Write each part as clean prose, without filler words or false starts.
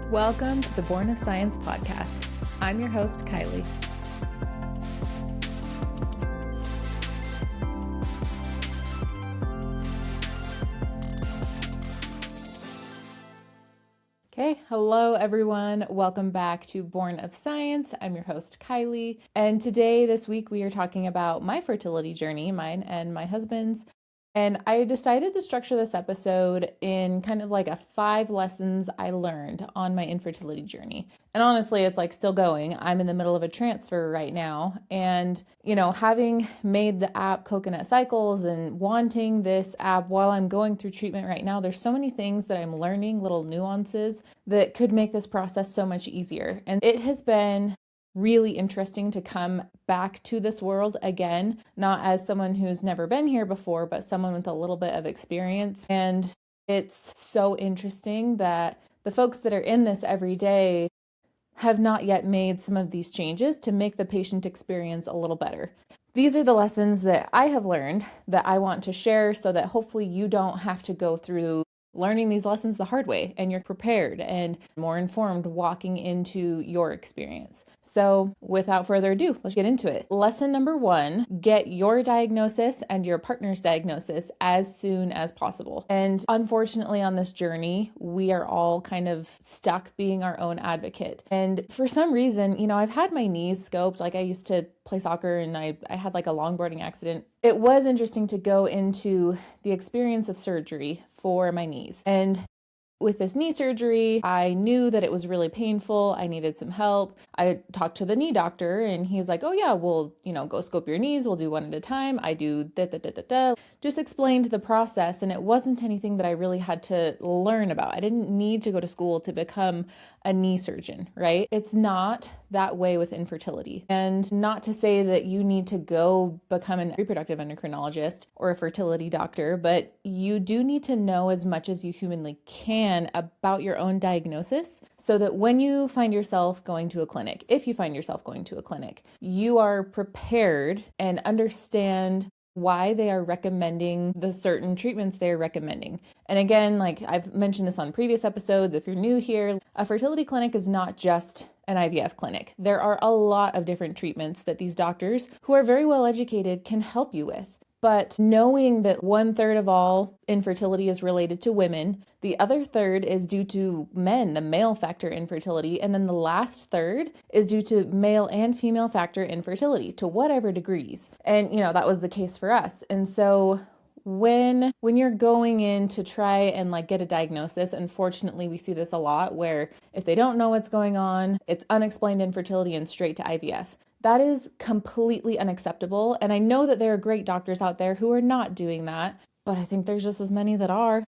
Welcome to the Born of Science podcast. I'm your host, Kylee. Okay, hello everyone. Welcome back to Born of Science. I'm your host, Kylee. And today, this week, we are talking about my fertility journey, mine and my husband's. And I decided to structure this episode in kind of like a 5 lessons I learned on my infertility journey. And honestly, it's like still going. I'm in the middle of a transfer right now. And, having made the app Coconut Cycles and wanting this app while I'm going through treatment right now, there's so many things that I'm learning, little nuances that could make this process so much easier. And it has been really interesting to come back to this world again, not as someone who's never been here before, but someone with a little bit of experience. And it's so interesting that the folks that are in this every day have not yet made some of these changes to make the patient experience a little better. These are the lessons that I have learned that I want to share so that hopefully you don't have to go through learning these lessons the hard way and you're prepared and more informed walking into your experience. So without further ado, let's get into it. Lesson number 1, get your diagnosis and your partner's diagnosis as soon as possible. And unfortunately on this journey, we are all kind of stuck being our own advocate. And for some reason, I've had my knees scoped. Like I used to play soccer and I had like a longboarding accident. It was interesting to go into the experience of surgery for my knees. And with this knee surgery, I knew that it was really painful. I needed some help. I talked to the knee doctor and he's like, oh yeah, we'll, go scope your knees. We'll do one at a time. I do da. Just explained the process. And it wasn't anything that I really had to learn about. I didn't need to go to school to become a knee surgeon, right? It's not that way with infertility. And not to say that you need to go become a reproductive endocrinologist or a fertility doctor, but you do need to know as much as you humanly can about your own diagnosis so that when you find yourself going to a clinic, if you find yourself going to a clinic, you are prepared and understand why they are recommending the certain treatments they're recommending. And again, like I've mentioned this on previous episodes, if you're new here, a fertility clinic is not just an IVF clinic. There are a lot of different treatments that these doctors who are very well educated can help you with. But knowing that 1/3 of all infertility is related to women, the other third is due to men, the male factor infertility, and then the last third is due to male and female factor infertility to whatever degrees. And, that was the case for us. And so when you're going in to try and get a diagnosis, unfortunately, we see this a lot where if they don't know what's going on, it's unexplained infertility and straight to IVF. That is completely unacceptable. And I know that there are great doctors out there who are not doing that, but I think there's just as many that are.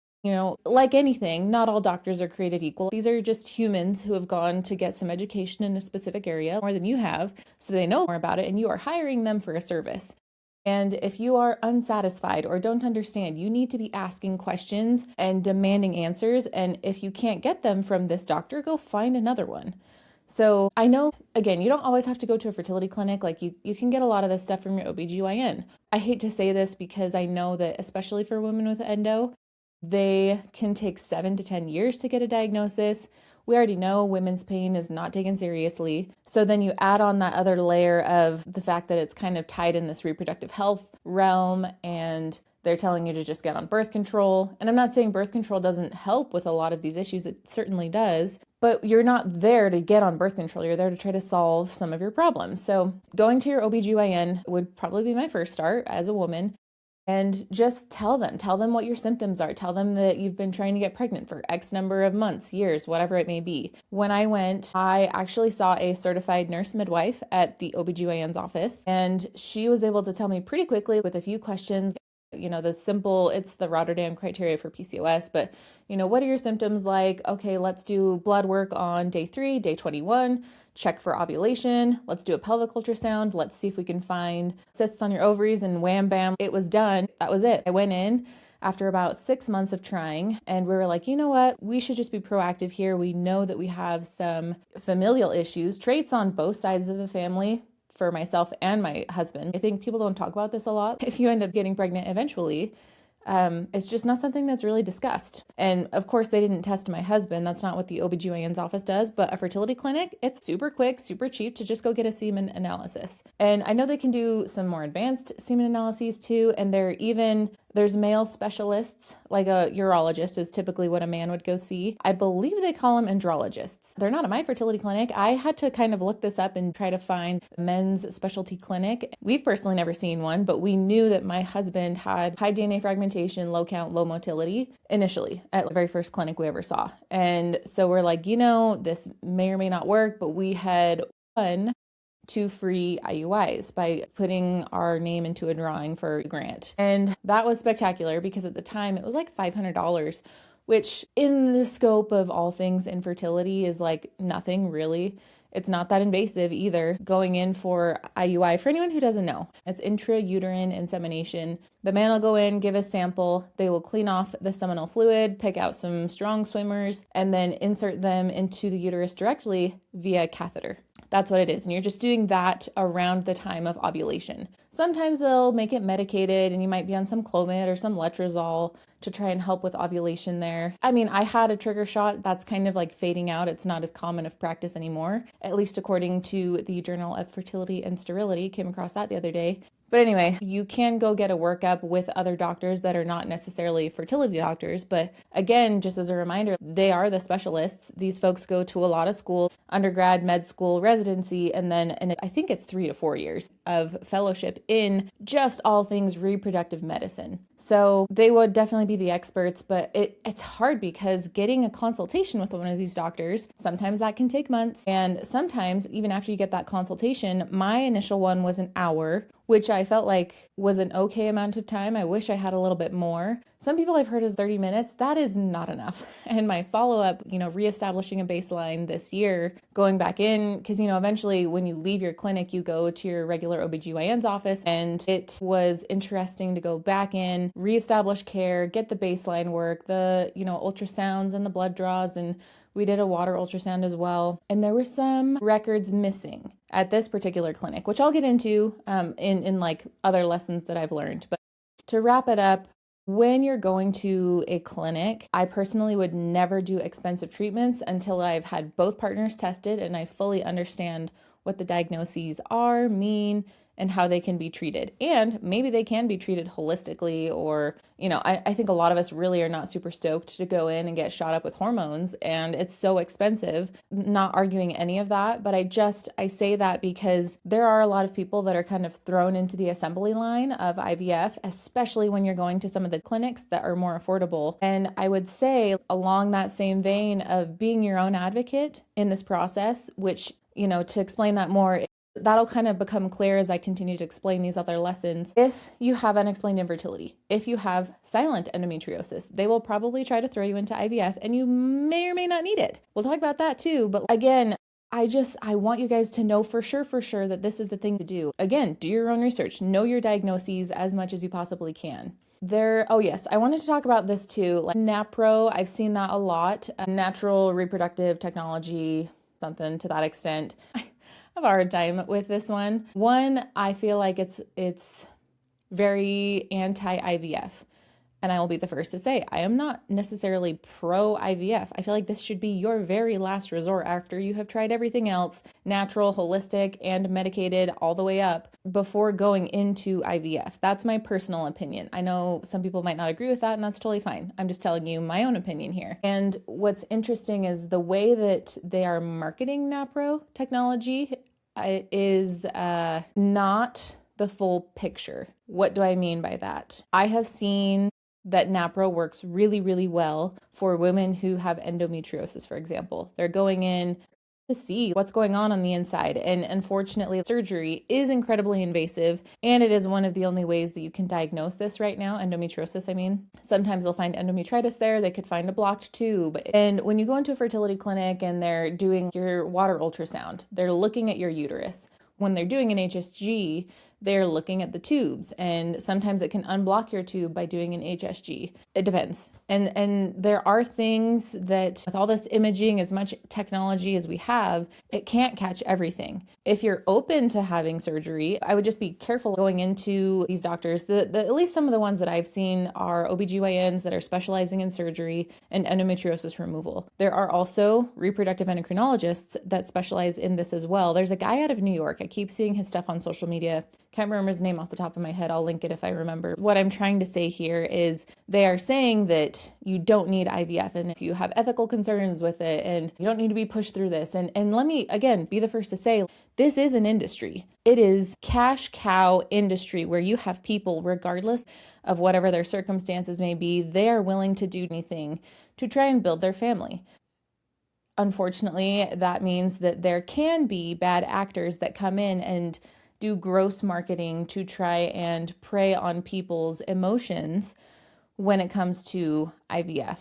Like anything, not all doctors are created equal. These are just humans who have gone to get some education in a specific area more than you have, so they know more about it, and you are hiring them for a service. And if you are unsatisfied or don't understand, you need to be asking questions and demanding answers. And if you can't get them from this doctor, go find another one. So I know, again, you don't always have to go to a fertility clinic. Like you can get a lot of this stuff from your OBGYN. I hate to say this because I know that especially for women with endo, they can take 7 to 10 years to get a diagnosis. We already know women's pain is not taken seriously. So then you add on that other layer of the fact that it's kind of tied in this reproductive health realm and they're telling you to just get on birth control. And I'm not saying birth control doesn't help with a lot of these issues. It certainly does. But you're not there to get on birth control. You're there to try to solve some of your problems. So going to your OBGYN would probably be my first start as a woman. And just tell them what your symptoms are. Tell them that you've been trying to get pregnant for X number of months, years, whatever it may be. When I went, I actually saw a certified nurse midwife at the OBGYN's office. And she was able to tell me pretty quickly with a few questions, it's the Rotterdam criteria for PCOS, but, what are your symptoms like? Okay, let's do blood work on day 3, day 21, check for ovulation. Let's do a pelvic ultrasound. Let's see if we can find cysts on your ovaries, and wham, bam, it was done. That was it. I went in after about 6 months of trying and we were like, you know what? We should just be proactive here. We know that we have some familial issues, traits on both sides of the family. For myself and my husband. I think people don't talk about this a lot. If you end up getting pregnant eventually, It's just not something that's really discussed. And of course, they didn't test my husband. That's not what the OBGYN's office does, but a fertility clinic, it's super quick, super cheap to just go get a semen analysis. And I know they can do some more advanced semen analyses too. And there's male specialists, like a urologist is typically what a man would go see. I believe they call them andrologists. They're not at my fertility clinic. I had to kind of look this up and try to find a men's specialty clinic. We've personally never seen one, but we knew that my husband had high DNA fragmentation, low count, low motility initially at the very first clinic we ever saw. And so we're like, this may or may not work, but we had won 2 free IUIs by putting our name into a drawing for a grant. And that was spectacular because at the time it was like $500, which in the scope of all things infertility is like nothing really. It's not that invasive either. Going in for IUI, for anyone who doesn't know, it's intrauterine insemination. The man will go in, give a sample. They will clean off the seminal fluid, pick out some strong swimmers, and then insert them into the uterus directly via catheter. That's what it is. And you're just doing that around the time of ovulation. Sometimes they'll make it medicated and you might be on some Clomid or some Letrozole to try and help with ovulation there. I mean, I had a trigger shot. That's kind of like fading out. It's not as common of practice anymore, at least according to the Journal of Fertility and Sterility. Came across that the other day. But anyway, you can go get a workup with other doctors that are not necessarily fertility doctors. But again, just as a reminder, they are the specialists. These folks go to a lot of school, undergrad, med school, residency, and I think it's 3 to 4 years of fellowship in just all things reproductive medicine. So they would definitely be the experts, but it's hard because getting a consultation with one of these doctors, sometimes that can take months. And sometimes even after you get that consultation, my initial one was an hour, which I felt like was an okay amount of time. I wish I had a little bit more. Some people I've heard is 30 minutes. That is not enough. And my follow-up, reestablishing a baseline this year, going back in, because, eventually when you leave your clinic, you go to your regular OBGYN's office. And it was interesting to go back in, reestablish care, get the baseline work, the, ultrasounds and the blood draws, and we did a water ultrasound as well. And there were some records missing at this particular clinic, which I'll get into in like other lessons that I've learned. But to wrap it up, when you're going to a clinic, I personally would never do expensive treatments until I've had both partners tested and I fully understand what the diagnoses are, mean, and how they can be treated. And maybe they can be treated holistically, or, I think a lot of us really are not super stoked to go in and get shot up with hormones, and it's so expensive. Not arguing any of that, but I say that because there are a lot of people that are kind of thrown into the assembly line of IVF, especially when you're going to some of the clinics that are more affordable. And I would say along that same vein of being your own advocate in this process, which, to explain that more, that'll kind of become clear as I continue to explain these other lessons. If you have unexplained infertility, if you have silent endometriosis, they will probably try to throw you into IVF and you may or may not need it. We'll talk about that too. But again, I want you guys to know for sure that this is the thing to do. Again, do your own research, know your diagnoses as much as you possibly can. Oh yes, I wanted to talk about this too. Like NAPRO, I've seen that a lot. Natural reproductive technology, something to that extent. I have a hard time with this one. One, I feel like it's very anti-IVF. And I will be the first to say, I am not necessarily pro-IVF. I feel like this should be your very last resort after you have tried everything else, natural, holistic, and medicated all the way up, before going into IVF. That's my personal opinion. I know some people might not agree with that, and that's totally fine. I'm just telling you my own opinion here. And what's interesting is the way that they are marketing NAPRO technology is not the full picture. What do I mean by that? I have seen that NAPRO works really, really well for women who have endometriosis, for example. They're going in to see what's going on the inside. And unfortunately, surgery is incredibly invasive, and it is one of the only ways that you can diagnose this right now, endometriosis, I mean. Sometimes they'll find endometritis there, they could find a blocked tube. And when you go into a fertility clinic and they're doing your water ultrasound, they're looking at your uterus. When they're doing an HSG, they're looking at the tubes, and sometimes it can unblock your tube by doing an HSG. It depends. And there are things that with all this imaging, as much technology as we have, it can't catch everything. If you're open to having surgery, I would just be careful going into these doctors. At least some of the ones that I've seen are OBGYNs that are specializing in surgery and endometriosis removal. There are also reproductive endocrinologists that specialize in this as well. There's a guy out of New York. I keep seeing his stuff on social media. Can't remember his name off the top of my head. I'll link it if I remember. What I'm trying to say here is they are saying that you don't need IVF, and if you have ethical concerns with it and you don't need to be pushed through this. And let me, again, be the first to say, this is an industry. It is cash cow industry where you have people, regardless of whatever their circumstances may be, they are willing to do anything to try and build their family. Unfortunately, that means that there can be bad actors that come in and do gross marketing to try and prey on people's emotions when it comes to IVF.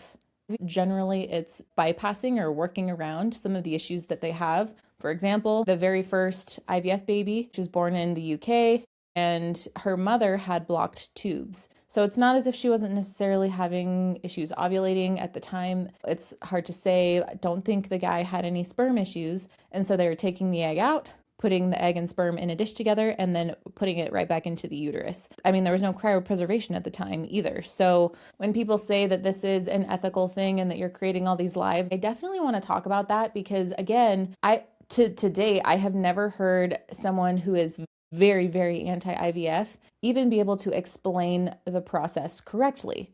Generally, it's bypassing or working around some of the issues that they have. For example, the very first IVF baby, she was born in the UK, and her mother had blocked tubes. So it's not as if she wasn't necessarily having issues ovulating at the time. It's hard to say. I don't think the guy had any sperm issues. And so they were taking the egg out, putting the egg and sperm in a dish together, and then putting it right back into the uterus. I mean, there was no cryopreservation at the time either. So when people say that this is an ethical thing and that you're creating all these lives, I definitely want to talk about that because, again, to date, I have never heard someone who is very, very anti-IVF even be able to explain the process correctly.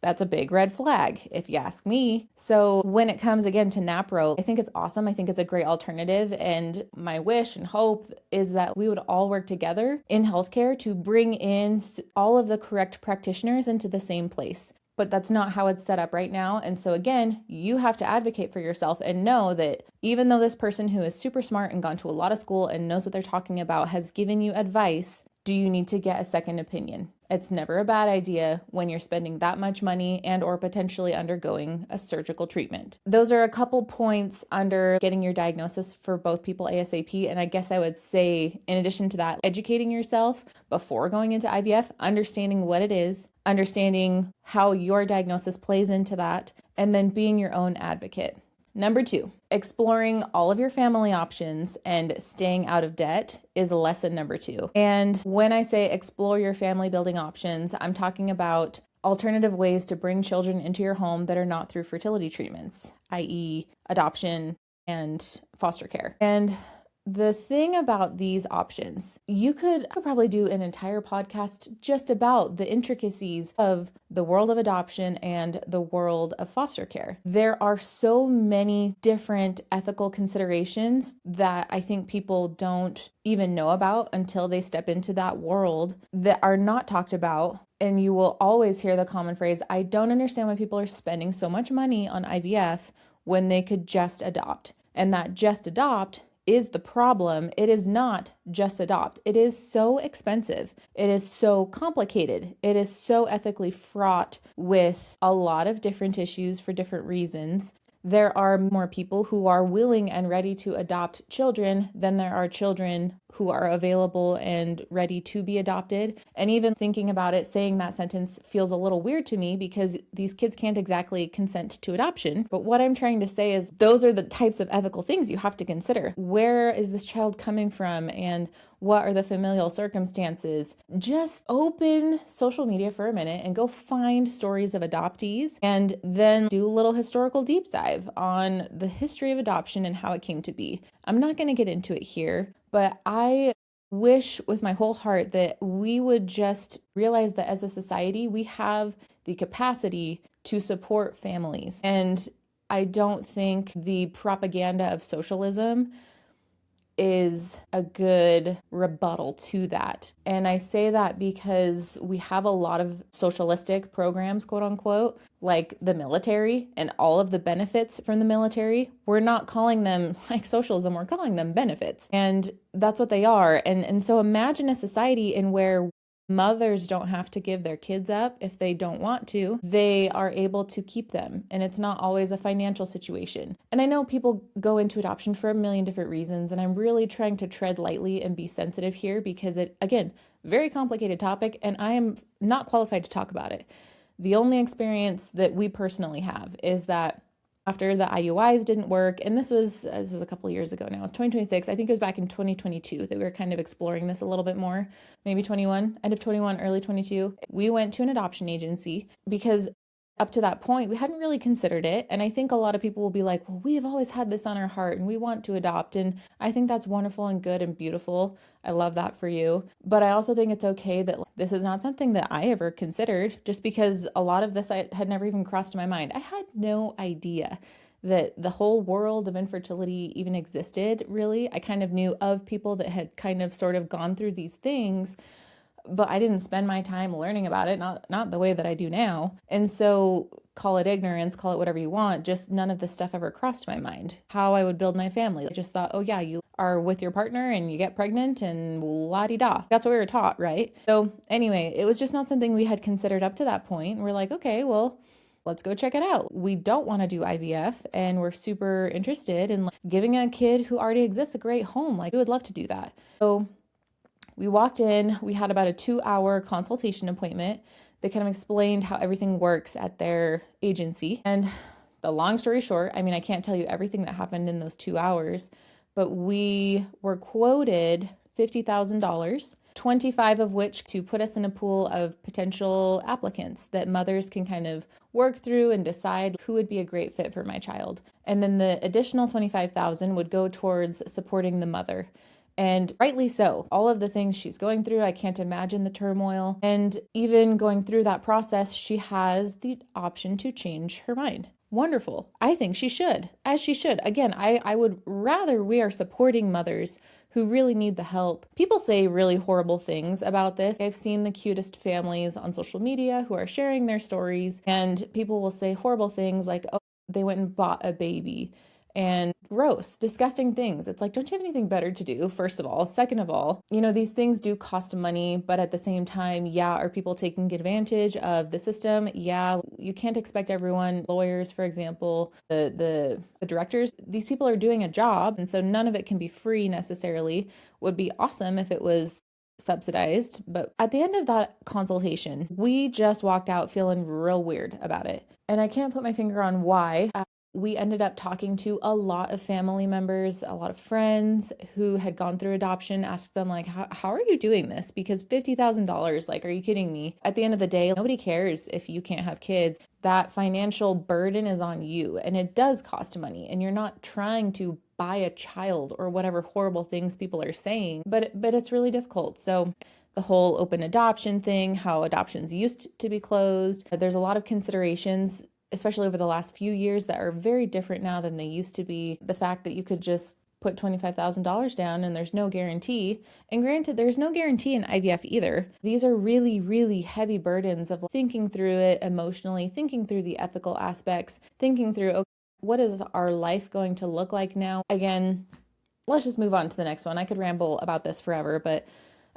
That's a big red flag, if you ask me. So when it comes again to NAPRO, I think it's awesome. I think it's a great alternative. And my wish and hope is that we would all work together in healthcare to bring in all of the correct practitioners into the same place. But that's not how it's set up right now. And so again, you have to advocate for yourself and know that even though this person who is super smart and gone to a lot of school and knows what they're talking about has given you advice, do you need to get a second opinion? It's never a bad idea when you're spending that much money and or potentially undergoing a surgical treatment. Those are a couple points under getting your diagnosis for both people ASAP. And I guess I would say, in addition to that, educating yourself before going into IVF, understanding what it is, understanding how your diagnosis plays into that, and then being your own advocate. Number 2, exploring all of your family options and staying out of debt is lesson number 2. And when I say explore your family building options, I'm talking about alternative ways to bring children into your home that are not through fertility treatments, i.e. adoption and foster care. And the thing about these options, I could probably do an entire podcast just about the intricacies of the world of adoption and the world of foster care. There are so many different ethical considerations that I think people don't even know about until they step into that world that are not talked about. And you will always hear the common phrase, I don't understand why people are spending so much money on IVF when they could just adopt. And that just adopt is the problem. It is not just adopt. It is so expensive. It is so complicated. It is so ethically fraught with a lot of different issues for different reasons. There are more people who are willing and ready to adopt children than there are children who are available and ready to be adopted. And even thinking about it, saying that sentence feels a little weird to me because these kids can't exactly consent to adoption. But what I'm trying to say is those are the types of ethical things you have to consider. Where is this child coming from? And what are the familial circumstances? Just open social media for a minute and go find stories of adoptees and then do a little historical deep dive on the history of adoption and how it came to be. I'm not going to get into it here, but I wish with my whole heart that we would just realize that as a society, we have the capacity to support families. And I don't think the propaganda of socialism is a good rebuttal to that. And I say that because we have a lot of socialistic programs, quote unquote, like the military and all of the benefits from the military. We're not calling them like socialism, we're calling them benefits. And that's what they are. And so imagine a society in where Mothers don't have to give their kids up if they don't want to. They are able to keep them, and it's not always a financial situation. And I know people go into adoption for a million different reasons, and I'm really trying to tread lightly and be sensitive here because it, again, very complicated topic, and I am not qualified to talk about it. The only experience that we personally have is that after the IUIs didn't work, and this was a couple of years ago now, it's 2026. I think it was back in 2022 that we were kind of exploring this a little bit more, maybe 21, end of 21, early 22. We went to an adoption agency because up to that point, we hadn't really considered it. And I think a lot of people will be like, well, we have always had this on our heart and we want to adopt. And I think that's wonderful and good and beautiful. I love that for you. But I also think it's okay that this is not something that I ever considered, just because a lot of this had never even crossed my mind. I had no idea that the whole world of infertility even existed, really. I kind of knew of people that had kind of sort of gone through these things, but I didn't spend my time learning about it, not the way that I do now. And so call it ignorance, call it whatever you want, just none of this stuff ever crossed my mind. How I would build my family. I just thought, oh yeah, you are with your partner and you get pregnant and la-di-da. That's what we were taught, right? So anyway, it was just not something we had considered up to that point. We're like, okay, well, let's go check it out. We don't want to do IVF and we're super interested in giving a kid who already exists a great home. Like, we would love to do that. So we walked in, we had about a 2-hour consultation appointment. They kind of explained how everything works at their agency. And the long story short, I mean, I can't tell you everything that happened in those 2 hours, but we were quoted $50,000, 25 of which to put us in a pool of potential applicants that mothers can kind of work through and decide who would be a great fit for my child. And then the additional 25,000 would go towards supporting the mother. And rightly so. All of the things she's going through, I can't imagine the turmoil. And even going through that process, she has the option to change her mind. Wonderful. I think she should, as she should. Again, I would rather we are supporting mothers who really need the help. People say really horrible things about this. I've seen the cutest families on social media who are sharing their stories, and people will say horrible things like, oh, they went and bought a baby. And gross, disgusting things. It's like, don't you have anything better to do, first of all? Second of all, these things do cost money, but at the same time, yeah, are people taking advantage of the system? Yeah, you can't expect everyone, lawyers, for example, the directors, these people are doing a job, and so none of it can be free necessarily. Would be awesome if it was subsidized, but at the end of that consultation, we just walked out feeling real weird about it. And I can't put my finger on why. We ended up talking to a lot of family members, a lot of friends who had gone through adoption, asked them like, how are you doing this? Because $50,000, like, are you kidding me? At the end of the day, nobody cares if you can't have kids. That financial burden is on you, and it does cost money, and you're not trying to buy a child or whatever horrible things people are saying, but it's really difficult. So the whole open adoption thing, how adoptions used to be closed, there's a lot of considerations, especially over the last few years, that are very different now than they used to be. The fact that you could just put $25,000 down and there's no guarantee. And granted, there's no guarantee in IVF either. These are really, really heavy burdens of thinking through it emotionally, thinking through the ethical aspects, thinking through, okay, what is our life going to look like now? Again, let's just move on to the next one. I could ramble about this forever, but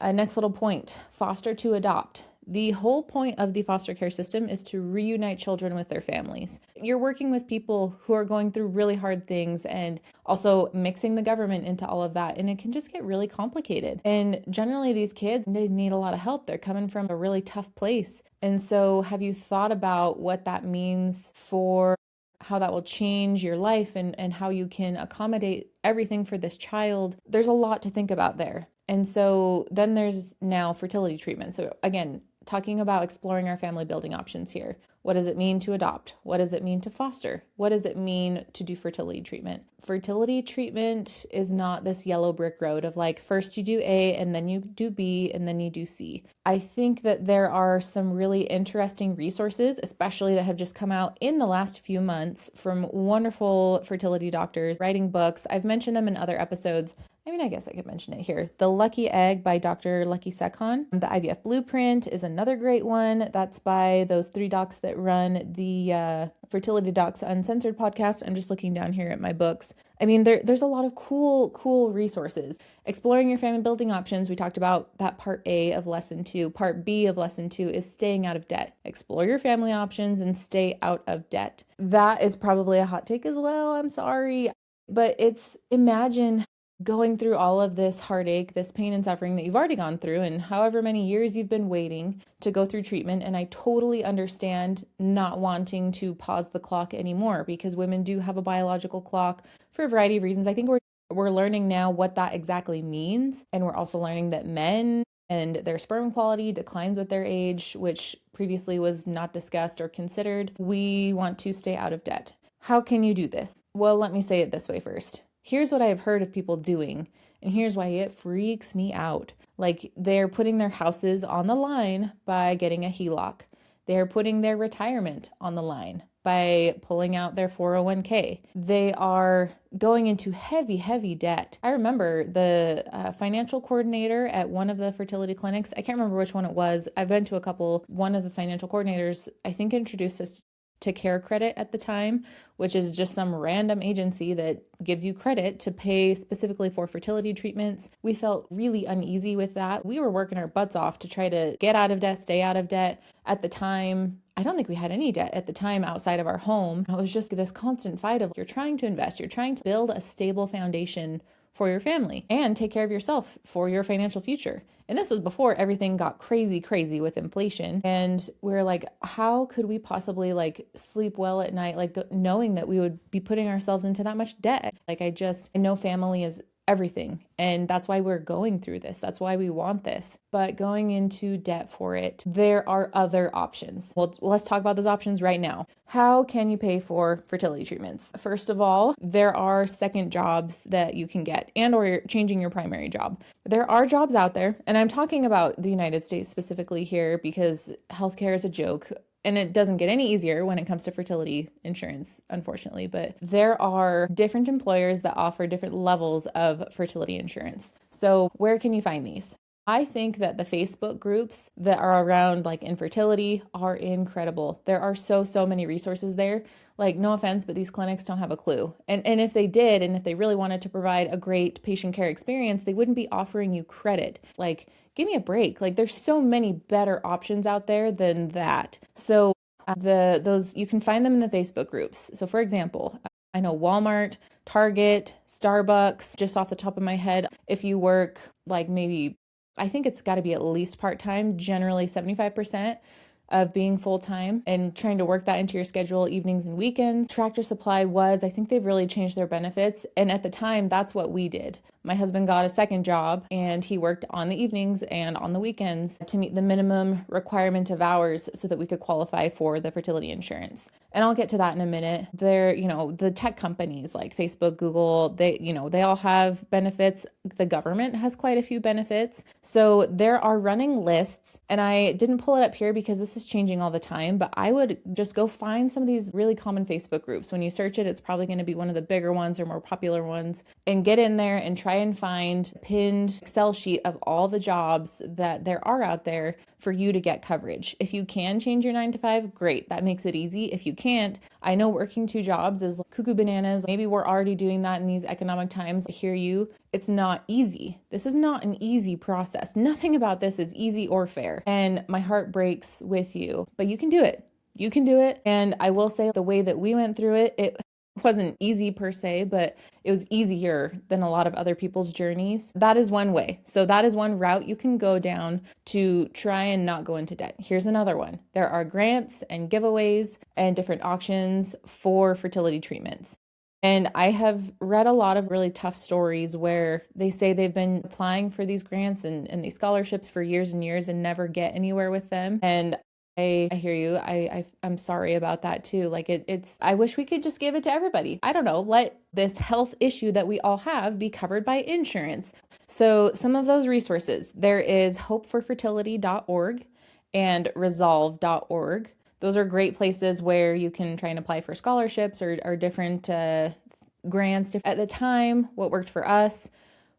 next little point, foster to adopt. The whole point of the foster care system is to reunite children with their families. You're working with people who are going through really hard things and also mixing the government into all of that. And it can just get really complicated. And generally these kids, they need a lot of help. They're coming from a really tough place. And so have you thought about what that means for how that will change your life and how you can accommodate everything for this child? There's a lot to think about there. And so then there's now fertility treatment. So again, talking about exploring our family building options here. What does it mean to adopt? What does it mean to foster? What does it mean to do fertility treatment? Fertility treatment is not this yellow brick road of like, first you do A and then you do B and then you do C. I think that there are some really interesting resources, especially that have just come out in the last few months from wonderful fertility doctors writing books. I've mentioned them in other episodes. I guess I could mention it here. The Lucky Egg by Dr. Lucky Sekhan. The IVF Blueprint is another great one. That's by those three docs that run the Fertility Docs Uncensored podcast. I'm just looking down here at my books. There's a lot of cool resources. Exploring your family building options. We talked about that part A of lesson 2. Part B of lesson 2 is staying out of debt. Explore your family options and stay out of debt. That is probably a hot take as well. I'm sorry. But imagine going through all of this heartache, this pain and suffering that you've already gone through, and however many years you've been waiting to go through treatment. And I totally understand not wanting to pause the clock anymore, because women do have a biological clock for a variety of reasons. I think we're learning now what that exactly means. And we're also learning that men and their sperm quality declines with their age, which previously was not discussed or considered. We want to stay out of debt. How can you do this? Well, let me say it this way first. Here's what I've heard of people doing, and here's why it freaks me out. Like, they're putting their houses on the line by getting a HELOC. They're putting their retirement on the line by pulling out their 401k. They are going into heavy debt. I remember the financial coordinator at one of the fertility clinics. I can't remember which one it was. I've been to a couple. One of the financial coordinators, I think, introduced us to Care Credit at the time, which is just some random agency that gives you credit to pay specifically for fertility treatments. We felt really uneasy with that. We were working our butts off to try to get out of debt, stay out of debt. At the time, I don't think we had any debt at the time outside of our home. It was just this constant fight of, you're trying to invest, you're trying to build a stable foundation for your family and take care of yourself for your financial future. And this was before everything got crazy with inflation. And we're like, how could we possibly sleep well at night, knowing that we would be putting ourselves into that much debt? I know family is everything. And that's why we're going through this. That's why we want this. But going into debt for it, there are other options. Well, let's talk about those options right now. How can you pay for fertility treatments? First of all, there are second jobs that you can get, and or you're changing your primary job. There are jobs out there, and I'm talking about the United States specifically here because healthcare is a joke. And it doesn't get any easier when it comes to fertility insurance, unfortunately, but there are different employers that offer different levels of fertility insurance. So where can you find these? I think that the Facebook groups that are around infertility are incredible. There are so many resources there. No offense, but these clinics don't have a clue. And if they did, and if they really wanted to provide a great patient care experience, they wouldn't be offering you credit. Give me a break. There's so many better options out there than that. So those you can find them in the Facebook groups. So for example, I know Walmart, Target, Starbucks, just off the top of my head, if you work maybe, I think it's got to be at least part-time, generally 75% of being full-time, and trying to work that into your schedule evenings and weekends. Tractor Supply I think they've really changed their benefits. And at the time, that's what we did. My husband got a second job and he worked on the evenings and on the weekends to meet the minimum requirement of hours so that we could qualify for the fertility insurance. And I'll get to that in a minute. They're, the tech companies like Facebook, Google, they all have benefits. The government has quite a few benefits. So there are running lists, and I didn't pull it up here because this is changing all the time, but I would just go find some of these really common Facebook groups. When you search it, it's probably going to be one of the bigger ones or more popular ones, and get in there and try and find a pinned Excel sheet of all the jobs that there are out there for you to get coverage. If you can change your 9 to 5, great. That makes it easy. If you can't, I know working 2 jobs is cuckoo bananas. Maybe we're already doing that in these economic times. I hear you. It's not easy. This is not an easy process. Nothing about this is easy or fair. And my heart breaks with you, but you can do it. You can do it. And I will say the way that we went through it, it wasn't easy per se, but it was easier than a lot of other people's journeys. That is one way. So that is one route you can go down to try and not go into debt. Here's another one. There are grants and giveaways and different auctions for fertility treatments. And I have read a lot of really tough stories where they say they've been applying for these grants and these scholarships for years and years and never get anywhere with them. And I hear you. I'm sorry about that too. I wish we could just give it to everybody. I don't know, let this health issue that we all have be covered by insurance. So some of those resources, there is hopeforfertility.org and resolve.org. Those are great places where you can try and apply for scholarships or different grants. At the time, what worked for us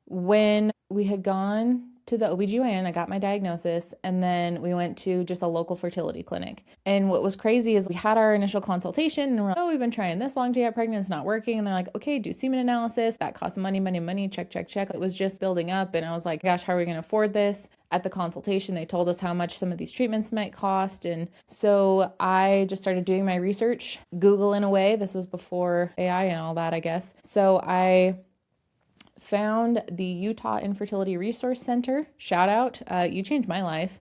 when we had gone to the OBGYN, I got my diagnosis, and then we went to just a local fertility clinic. And what was crazy is we had our initial consultation and we're like, oh, we've been trying this long to get pregnant, it's not working. And they're like, okay, do semen analysis. That costs money, money, money, check, check, check. It was just building up. And I was like, gosh, how are we going to afford this? At the consultation, they told us how much some of these treatments might cost. And so I just started doing my research, Googling away. This was before AI and all that, I guess. So I found the Utah Infertility Resource Center. Shout out. You changed my life.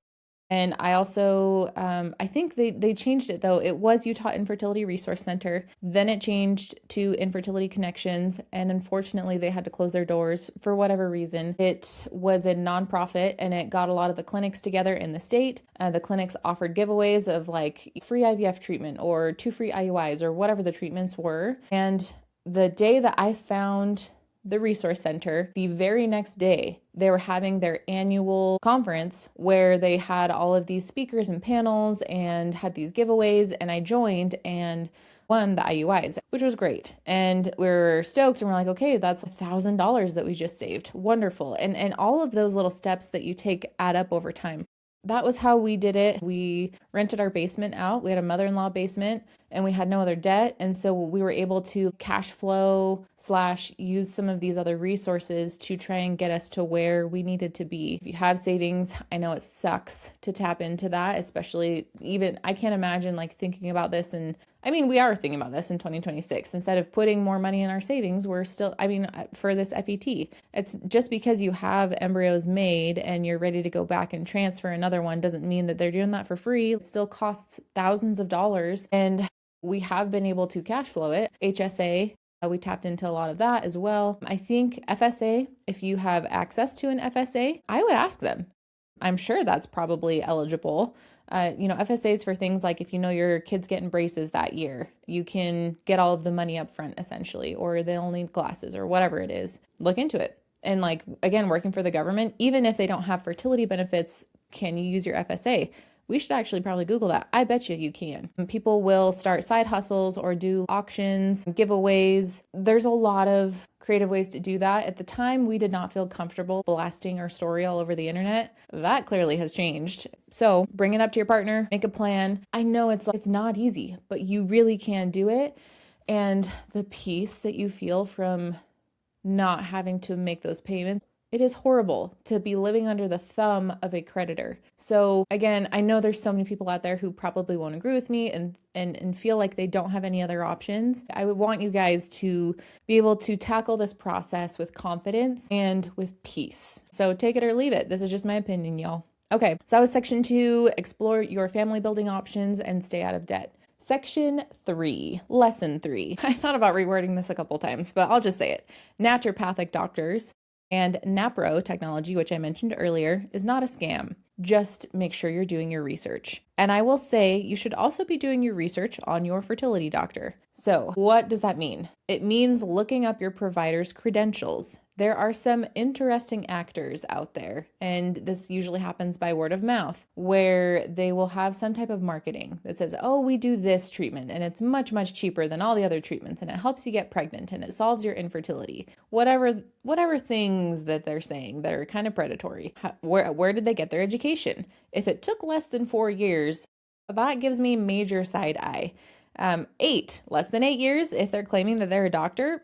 And I also, I think they changed it though. It was Utah Infertility Resource Center. Then it changed to Infertility Connections. And unfortunately, they had to close their doors for whatever reason. It was a nonprofit and it got a lot of the clinics together in the state. The clinics offered giveaways of like free IVF treatment or 2 free IUIs or whatever the treatments were. And the day that I found the resource center, the very next day, they were having their annual conference where they had all of these speakers and panels and had these giveaways. And I joined and won the IUIs, which was great. And we were stoked and we're like, okay, that's $1,000 that we just saved. Wonderful. And all of those little steps that you take add up over time. That was how we did it. We rented our basement out. We had a mother-in-law basement and we had no other debt. And so we were able to cash flow / use some of these other resources to try and get us to where we needed to be. If you have savings, I know it sucks to tap into that, especially even, I can't imagine like thinking about this. And I mean, we are thinking about this in 2026. Instead of putting more money in our savings, we're still, I mean, for this FET, it's just because you have embryos made and you're ready to go back and transfer another one doesn't mean that they're doing that for free. It still costs thousands of dollars. And we have been able to cash flow it. HSA, we tapped into a lot of that as well. I think FSA, if you have access to an FSA, I would ask them. I'm sure that's probably eligible. FSAs for things like if you know your kid's getting braces that year, you can get all of the money up front essentially, or they'll need glasses or whatever it is. Look into it. And like, again, working for the government, even if they don't have fertility benefits, can you use your FSA? We should actually probably Google that. I bet you can. People will start side hustles or do auctions, giveaways. There's a lot of creative ways to do that. At the time, we did not feel comfortable blasting our story all over the internet. That clearly has changed. So bring it up to your partner, make a plan. I know it's not easy, but you really can do it. And the peace that you feel from not having to make those payments, it is horrible to be living under the thumb of a creditor. So again, I know there's so many people out there who probably won't agree with me and feel like they don't have any other options. I would want you guys to be able to tackle this process with confidence and with peace. So take it or leave it. This is just my opinion, y'all. Okay, so that was section 2, explore your family building options and stay out of debt. Section 3, lesson 3. I thought about rewording this a couple times, but I'll just say it. Naturopathic doctors and NAPRO technology, which I mentioned earlier, is not a scam. Just make sure you're doing your research. And I will say you should also be doing your research on your fertility doctor. So what does that mean? It means looking up your provider's credentials. There are some interesting actors out there, and this usually happens by word of mouth, where they will have some type of marketing that says, oh, we do this treatment and it's much, much cheaper than all the other treatments and it helps you get pregnant and it solves your infertility. Whatever things that they're saying that are kind of predatory. Where did they get their education? If it took less than 4 years, that gives me major side eye. Less than 8 years, if they're claiming that they're a doctor,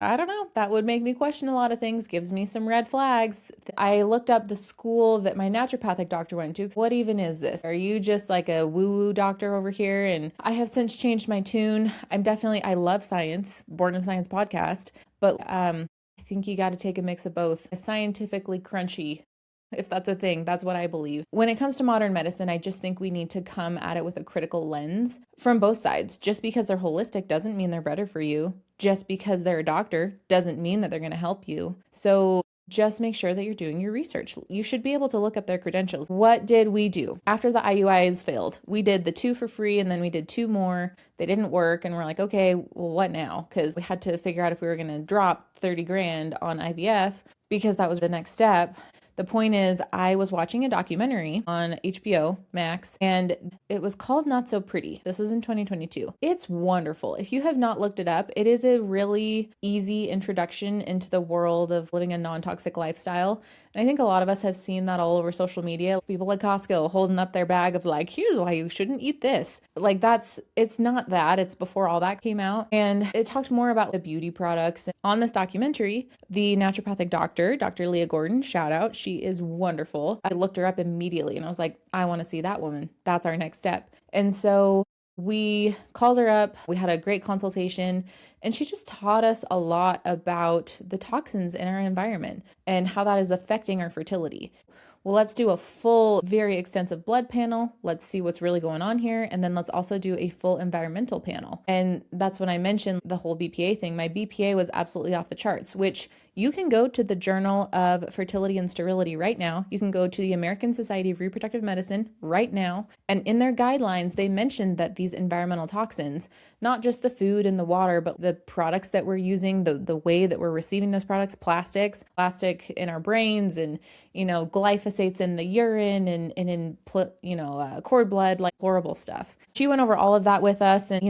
I don't know. That would make me question a lot of things, gives me some red flags. I looked up the school that my naturopathic doctor went to. What even is this? Are you just like a woo-woo doctor over here? And I have since changed my tune. I love science, Born of Science podcast, but I think you got to take a mix of both. A scientifically crunchy, if that's a thing, that's what I believe. When it comes to modern medicine, I just think we need to come at it with a critical lens from both sides. Just because they're holistic doesn't mean they're better for you. Just because they're a doctor doesn't mean that they're going to help you. So just make sure that you're doing your research. You should be able to look up their credentials. What did we do? After the IUIs failed, we did the 2 for free and then we did 2 more. They didn't work and we're like, okay, well, what now? Because we had to figure out if we were going to drop 30 grand on IVF because that was the next step. The point is, I was watching a documentary on HBO Max, and it was called Not So Pretty. This was in 2022. It's wonderful. If you have not looked it up, it is a really easy introduction into the world of living a non-toxic lifestyle. And I think a lot of us have seen that all over social media. People at Costco holding up their bag of like, here's why you shouldn't eat this. Like it's not that. It's before all that came out. And it talked more about the beauty products. On this documentary, the naturopathic doctor, Dr. Leah Gordon, shout out, she is wonderful. I looked her up immediately and I was like, I want to see that woman. That's our next step. And so we called her up. We had a great consultation, and she just taught us a lot about the toxins in our environment and how that is affecting our fertility. Well, let's do a full, very extensive blood panel. Let's see what's really going on here. And then let's also do a full environmental panel. And that's when I mentioned the whole BPA thing. My BPA was absolutely off the charts, which you can go to the Journal of Fertility and Sterility right now. You can go to the American Society of Reproductive Medicine right now. And in their guidelines, they mentioned that these environmental toxins, not just the food and the water, but the products that we're using, the way that we're receiving those products, plastic in our brains, and, glyphosates in the urine and in, cord blood, like horrible stuff. She went over all of that with us. And,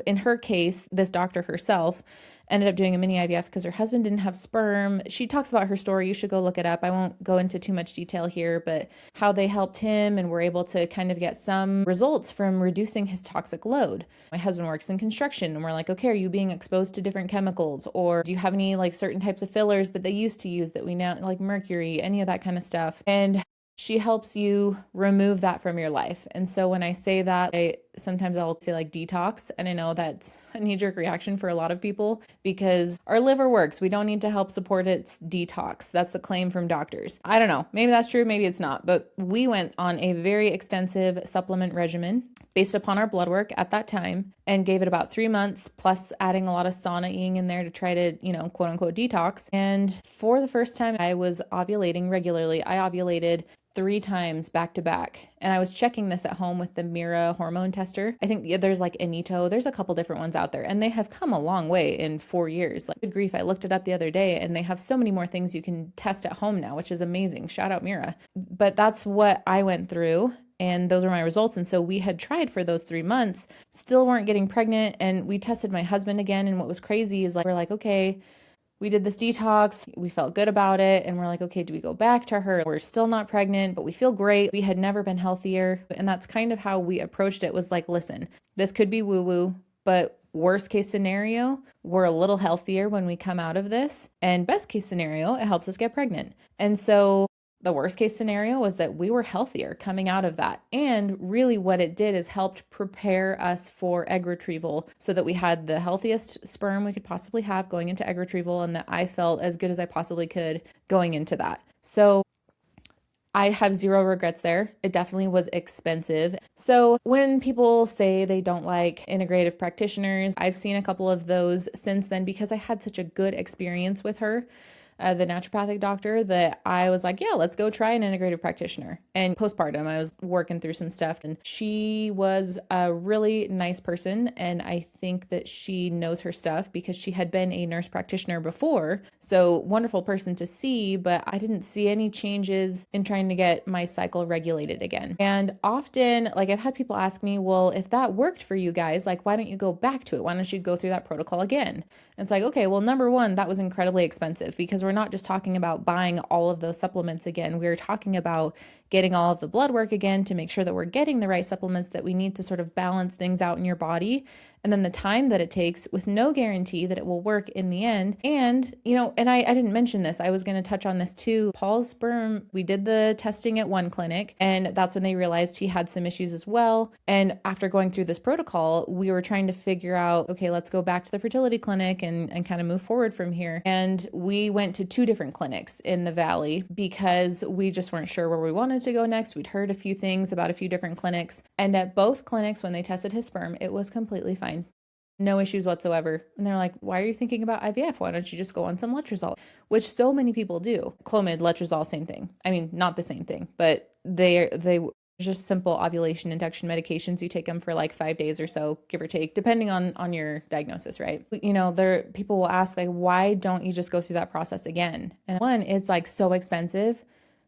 in her case, this doctor herself ended up doing a mini IVF because her husband didn't have sperm. She talks about her story. You should go look it up. I won't go into too much detail here, but how they helped him and were able to kind of get some results from reducing his toxic load. My husband works in construction, and we're like, okay, are you being exposed to different chemicals? Or do you have any like certain types of fillers that they used to use that we now, like mercury, any of that kind of stuff? And she helps you remove that from your life. And so when I say that, sometimes I'll say like detox. And I know that's a knee-jerk reaction for a lot of people because our liver works. We don't need to help support its detox. That's the claim from doctors. I don't know. Maybe that's true. Maybe it's not. But we went on a very extensive supplement regimen based upon our blood work at that time and gave it about 3 months, plus adding a lot of sauna-ing in there to try to, quote unquote detox. And for the first time, I was ovulating regularly. I ovulated 3 times back to back. And I was checking this at home with the Mira hormone tester. I think there's like Anito. There's a couple different ones out there, and they have come a long way in 4 years. Like, good grief, I looked it up the other day, and they have so many more things you can test at home now, which is amazing. Shout out Mira. But that's what I went through, and those were my results. And so we had tried for those 3 months, still weren't getting pregnant. And we tested my husband again. And what was crazy is like, we're like, okay, we did this detox. We felt good about it. And we're like, okay, do we go back to her? We're still not pregnant, but we feel great. We had never been healthier. And that's kind of how we approached it, was like, listen, this could be woo-woo, but worst case scenario, we're a little healthier when we come out of this. And best case scenario, it helps us get pregnant. And so the worst case scenario was that we were healthier coming out of that. And really what it did is helped prepare us for egg retrieval so that we had the healthiest sperm we could possibly have going into egg retrieval, and that I felt as good as I possibly could going into that. So I have zero regrets there. It definitely was expensive. So when people say they don't like integrative practitioners, I've seen a couple of those since then because I had such a good experience with her, the naturopathic doctor, that I was like, yeah, let's go try an integrative practitioner. And postpartum, I was working through some stuff, and she was a really nice person. And I think that she knows her stuff because she had been a nurse practitioner before. So wonderful person to see, but I didn't see any changes in trying to get my cycle regulated again. And often, like, I've had people ask me, well, if that worked for you guys, like, why don't you go back to it? Why don't you go through that protocol again? And it's like, okay, well, number one, that was incredibly expensive because we're not just talking about buying all of those supplements again. We're talking about getting all of the blood work again to make sure that we're getting the right supplements that we need to sort of balance things out in your body. And then the time that it takes, with no guarantee that it will work in the end. And, and I didn't mention this. I was going to touch on this too. Paul's sperm, we did the testing at one clinic, and that's when they realized he had some issues as well. And after going through this protocol, we were trying to figure out, okay, let's go back to the fertility clinic and kind of move forward from here. And we went to 2 different clinics in the Valley because we just weren't sure where we wanted to go next. We'd heard a few things about a few different clinics. And at both clinics, when they tested his sperm, it was completely fine. No issues whatsoever. And they're like, why are you thinking about IVF? Why don't you just go on some letrozole? Which so many people do. Clomid, letrozole, same thing. I mean, not the same thing, but they just simple ovulation induction medications. You take them for like 5 days or so, give or take, depending on your diagnosis, right? People will ask, like, why don't you just go through that process again? And one, it's like so expensive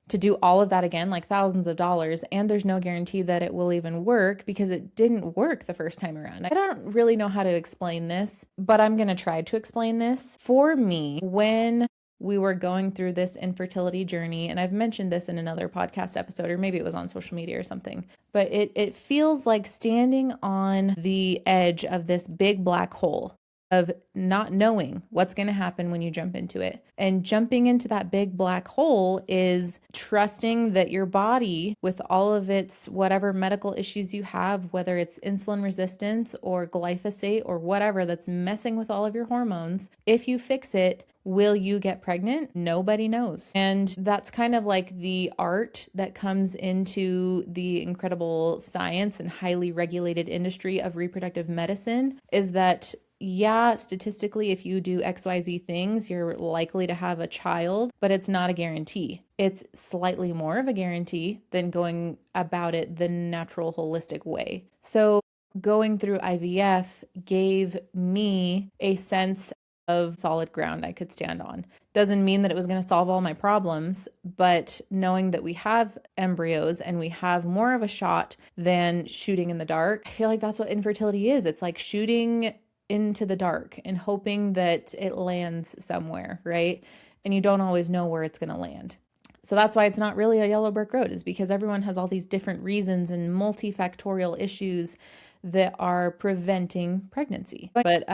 to do all of that again, like thousands of dollars, and there's no guarantee that it will even work because it didn't work the first time around. I don't really know how to explain this, but I'm going to try to explain this. For me, when we were going through this infertility journey, and I've mentioned this in another podcast episode, or maybe it was on social media or something, but it feels like standing on the edge of this big black hole of not knowing what's going to happen when you jump into it. And jumping into that big black hole is trusting that your body, with all of its whatever medical issues you have, whether it's insulin resistance or glyphosate or whatever that's messing with all of your hormones, if you fix it, will you get pregnant? Nobody knows. And that's kind of like the art that comes into the incredible science and highly regulated industry of reproductive medicine, is that yeah, statistically, if you do XYZ things, you're likely to have a child, but it's not a guarantee. It's slightly more of a guarantee than going about it the natural, holistic way. So going through IVF gave me a sense of solid ground I could stand on. Doesn't mean that it was going to solve all my problems, but knowing that we have embryos and we have more of a shot than shooting in the dark, I feel like that's what infertility is. It's like shooting into the dark and hoping that it lands somewhere, right? And you don't always know where it's going to land. So that's why it's not really a yellow brick road, is because everyone has all these different reasons and multifactorial issues that are preventing pregnancy. But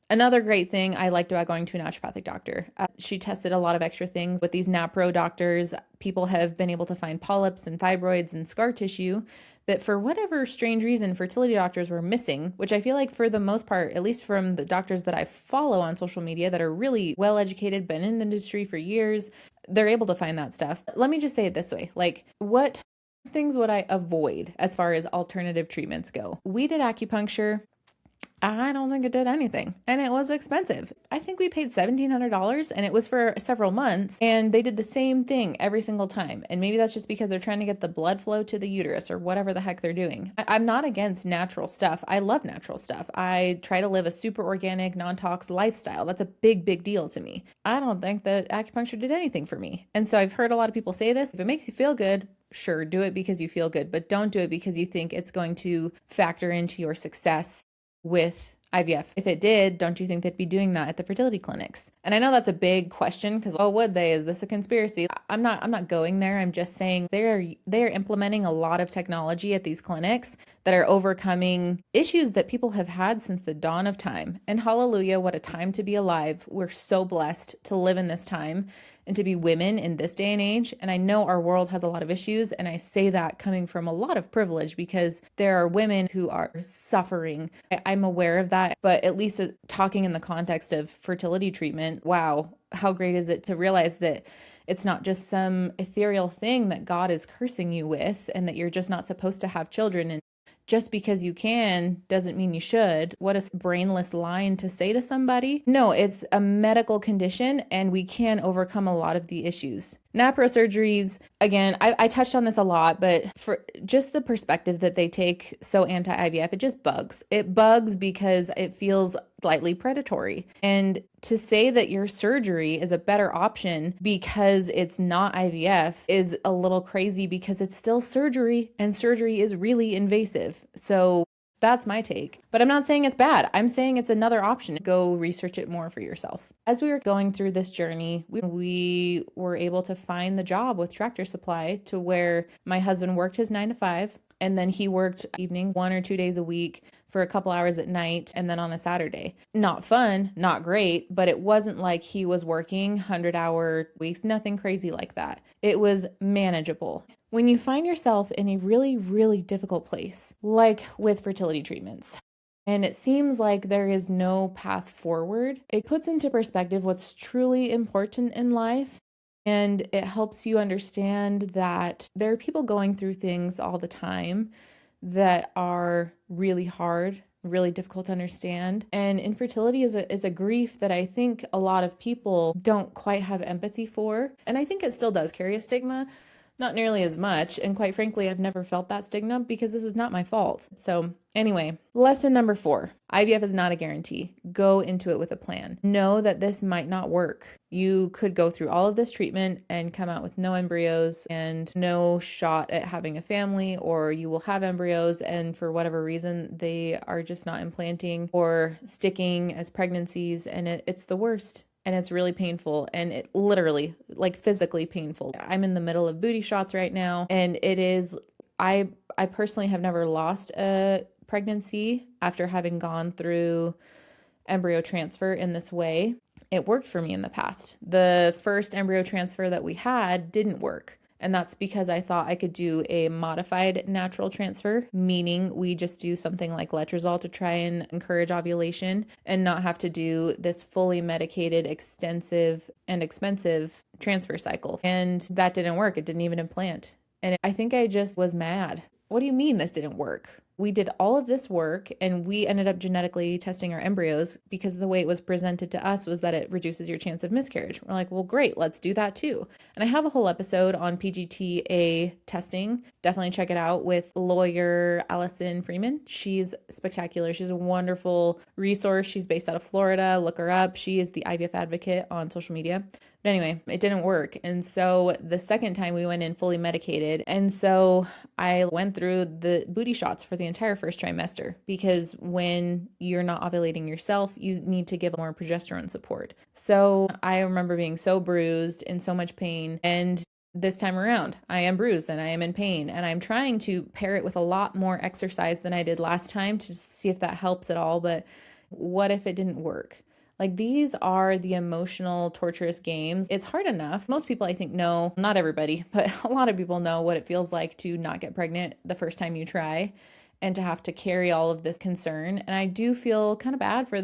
another great thing I liked about going to a naturopathic doctor, she tested a lot of extra things. With these napro doctors, people have been able to find polyps and fibroids and scar tissue that for whatever strange reason fertility doctors were missing, which I feel like for the most part, at least from the doctors that I follow on social media that are really well educated, been in the industry for years, they're able to find that stuff. Let me just say it this way, like what things would I avoid as far as alternative treatments go? We did acupuncture. I don't think it did anything. And it was expensive. I think we paid $1,700 and it was for several months. And they did the same thing every single time. And maybe that's just because they're trying to get the blood flow to the uterus or whatever the heck they're doing. I'm not against natural stuff. I love natural stuff. I try to live a super organic, non-tox lifestyle. That's a big, big deal to me. I don't think that acupuncture did anything for me. And so I've heard a lot of people say this. If it makes you feel good, sure, do it because you feel good, but don't do it because you think it's going to factor into your success with IVF. If it did, don't you think they'd be doing that at the fertility clinics? And I know that's a big question because, oh, would they? Is this a conspiracy? I'm not going there. I'm just saying they're implementing a lot of technology at these clinics that are overcoming issues that people have had since the dawn of time. And hallelujah, what a time to be alive. We're so blessed to live in this time and to be women in this day and age. And I know our world has a lot of issues, and I say that coming from a lot of privilege because there are women who are suffering. I'm aware of that, but at least talking in the context of fertility treatment, wow, how great is it to realize that it's not just some ethereal thing that God is cursing you with and that you're just not supposed to have children. And just because you can doesn't mean you should. What a brainless line to say to somebody. No, it's a medical condition and we can overcome a lot of the issues. Napro surgeries, again, I touched on this a lot, but for just the perspective that they take so anti-IVF, it just bugs. It bugs because it feels slightly predatory. And to say that your surgery is a better option because it's not IVF is a little crazy because it's still surgery and surgery is really invasive. So that's my take. But I'm not saying it's bad. I'm saying it's another option. Go research it more for yourself. As we were going through this journey, we were able to find the job with Tractor Supply to where my husband worked his 9 to 5 and then he worked evenings 1 or 2 days a week for a couple hours at night and then on a Saturday. Not fun, not great, but it wasn't like he was working 100-hour weeks, nothing crazy like that. It was manageable. When you find yourself in a really, really difficult place, like with fertility treatments, and it seems like there is no path forward, it puts into perspective what's truly important in life. And it helps you understand that there are people going through things all the time that are really hard, really difficult to understand. And infertility is a grief that I think a lot of people don't quite have empathy for. And I think it still does carry a stigma, Not nearly as much. And quite frankly, I've never felt that stigma because this is not my fault. So anyway, lesson number 4, IVF is not a guarantee. Go into it with a plan. Know that this might not work. You could go through all of this treatment and come out with no embryos and no shot at having a family, or you will have embryos and for whatever reason, they are just not implanting or sticking as pregnancies, and it's the worst. And it's really painful, and it literally, like, physically painful. I'm in the middle of booty shots right now, and it is, I personally have never lost a pregnancy after having gone through embryo transfer in this way. It worked for me in the past. The first embryo transfer that we had didn't work. And that's because I thought I could do a modified natural transfer, meaning we just do something like letrozole to try and encourage ovulation and not have to do this fully medicated, extensive, and expensive transfer cycle. And that didn't work. It didn't even implant. And I think I just was mad. What do you mean this didn't work? We did all of this work and we ended up genetically testing our embryos because the way it was presented to us was that it reduces your chance of miscarriage. We're like, well, great, let's do that too. And I have a whole episode on PGTA testing. Definitely check it out with lawyer Allison Freeman. She's spectacular. She's a wonderful resource. She's based out of Florida. Look her up. She is the IVF advocate on social media. But anyway, it didn't work. And so the second time we went in fully medicated. And so I went through the booty shots for the entire first trimester because when you're not ovulating yourself, you need to give more progesterone support. So I remember being so bruised, in so much pain. And this time around, I am bruised and I am in pain. And I'm trying to pair it with a lot more exercise than I did last time to see if that helps at all. But what if it didn't work? Like, these are the emotional, torturous games. It's hard enough. Most people, I think, know, not everybody, but a lot of people know what it feels like to not get pregnant the first time you try and to have to carry all of this concern. And I do feel kind of bad for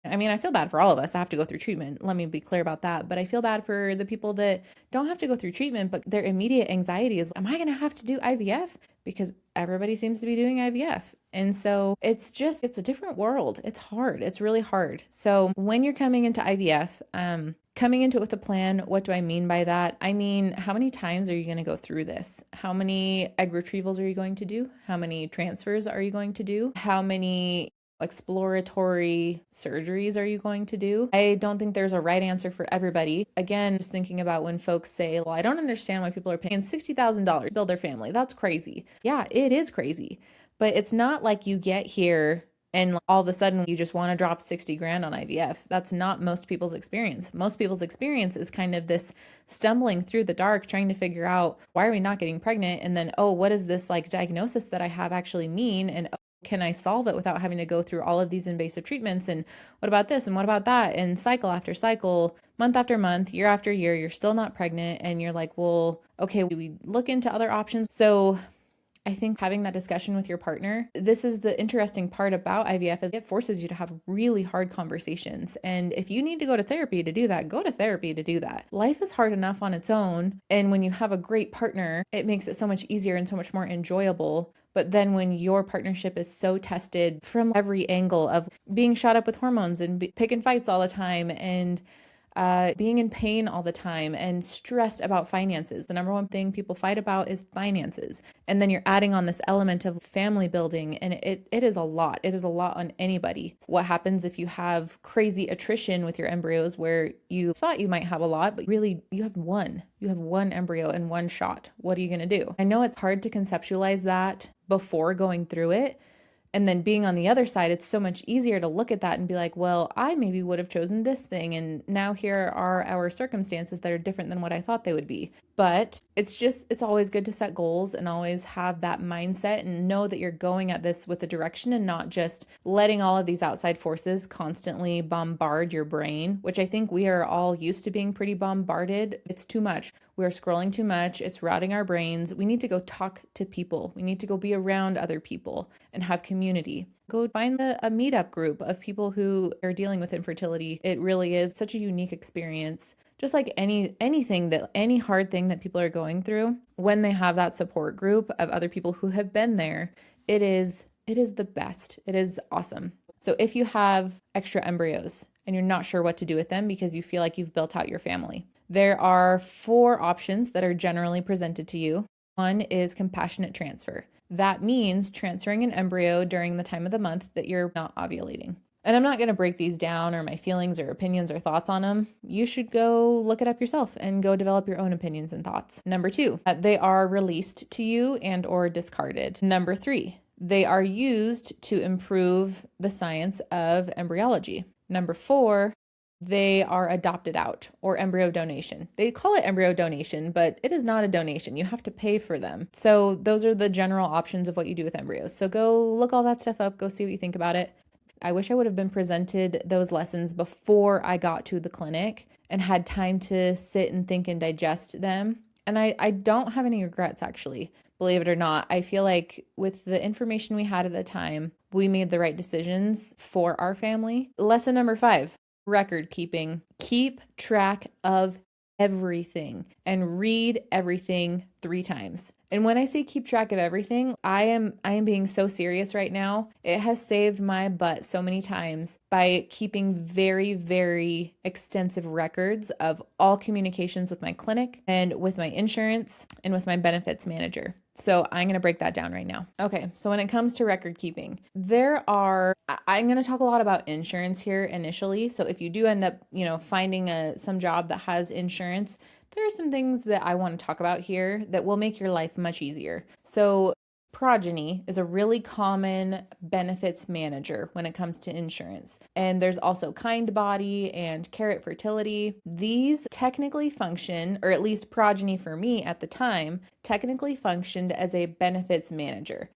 I feel bad for all of us that have to go through treatment. Let me be clear about that. But I feel bad for the people that don't have to go through treatment, but their immediate anxiety is, am I going to have to do IVF? Because everybody seems to be doing IVF. And so it's a different world. It's hard. It's really hard. So when you're coming into IVF, coming into it with a plan, what do I mean by that? I mean, how many times are you going to go through this? How many egg retrievals are you going to do? How many transfers are you going to do? How many exploratory surgeries are you going to do? I don't think there's a right answer for everybody. Again, just thinking about when folks say, well, I don't understand why people are paying $60,000 to build their family. That's crazy. Yeah, it is crazy. But it's not like you get here and all of a sudden you just want to drop 60 grand on IVF. That's not most people's experience. Most people's experience is kind of this stumbling through the dark, trying to figure out, why are we not getting pregnant? And then, oh, what does this like diagnosis that I have actually mean? And can I solve it without having to go through all of these invasive treatments? And what about this? And what about that? And cycle after cycle, month after month, year after year, you're still not pregnant. And you're like, well, okay, we look into other options. So I think having that discussion with your partner, this is the interesting part about IVF, is it forces you to have really hard conversations. And if you need to go to therapy to do that, go to therapy to do that. Life is hard enough on its own. And when you have a great partner, it makes it so much easier and so much more enjoyable. But then when your partnership is so tested from every angle of being shot up with hormones and picking fights all the time and being in pain all the time and stressed about finances. The number one thing people fight about is finances. And then you're adding on this element of family building, and it is a lot. It is a lot on anybody. What happens if you have crazy attrition with your embryos where you thought you might have a lot, but really you have one? You have one embryo and one shot. What are you going to do? I know it's hard to conceptualize that before going through it. And then being on the other side, it's so much easier to look at that and be like, well, I maybe would have chosen this thing. And now here are our circumstances that are different than what I thought they would be. But it's always good to set goals and always have that mindset and know that you're going at this with a direction and not just letting all of these outside forces constantly bombard your brain, which I think we are all used to being pretty bombarded. It's too much. We're scrolling too much. It's routing our brains. We need to go talk to people. We need to go be around other people and have community. Go find a meetup group of people who are dealing with infertility. It really is such a unique experience. Just like any hard thing that people are going through, when they have that support group of other people who have been there, it is the best. It is awesome. So if you have extra embryos and you're not sure what to do with them because you feel like you've built out your family, There are 4 options that are generally presented to you. One is compassionate transfer. That means transferring an embryo during the time of the month that you're not ovulating. And I'm not going to break these down or my feelings or opinions or thoughts on them. You should go look it up yourself and go develop your own opinions and thoughts. Number 2, they are released to you and or discarded. Number 3, they are used to improve the science of embryology. Number 4, they are adopted out, or embryo donation. They call it embryo donation, but it is not a donation. You have to pay for them. So those are the general options of what you do with embryos. So go look all that stuff up, go see what you think about it. I wish I would have been presented those lessons before I got to the clinic and had time to sit and think and digest them. And I don't have any regrets, actually, believe it or not. I feel like with the information we had at the time, we made the right decisions for our family. Lesson number 5, record keeping. Keep track of everything and read everything 3 times. And when I say keep track of everything, I am being so serious right now. It has saved my butt so many times by keeping very, very extensive records of all communications with my clinic and with my insurance and with my benefits manager. So I'm going to break that down right now. Okay, so when it comes to record keeping, I'm going to talk a lot about insurance here initially. So if you do end up, finding some job that has insurance, there are some things that I want to talk about here that will make your life much easier. So Progyny is a really common benefits manager when it comes to insurance. And there's also Kindbody and Carrot Fertility. These technically function, or at least Progyny for me at the time, technically functioned as a benefits manager.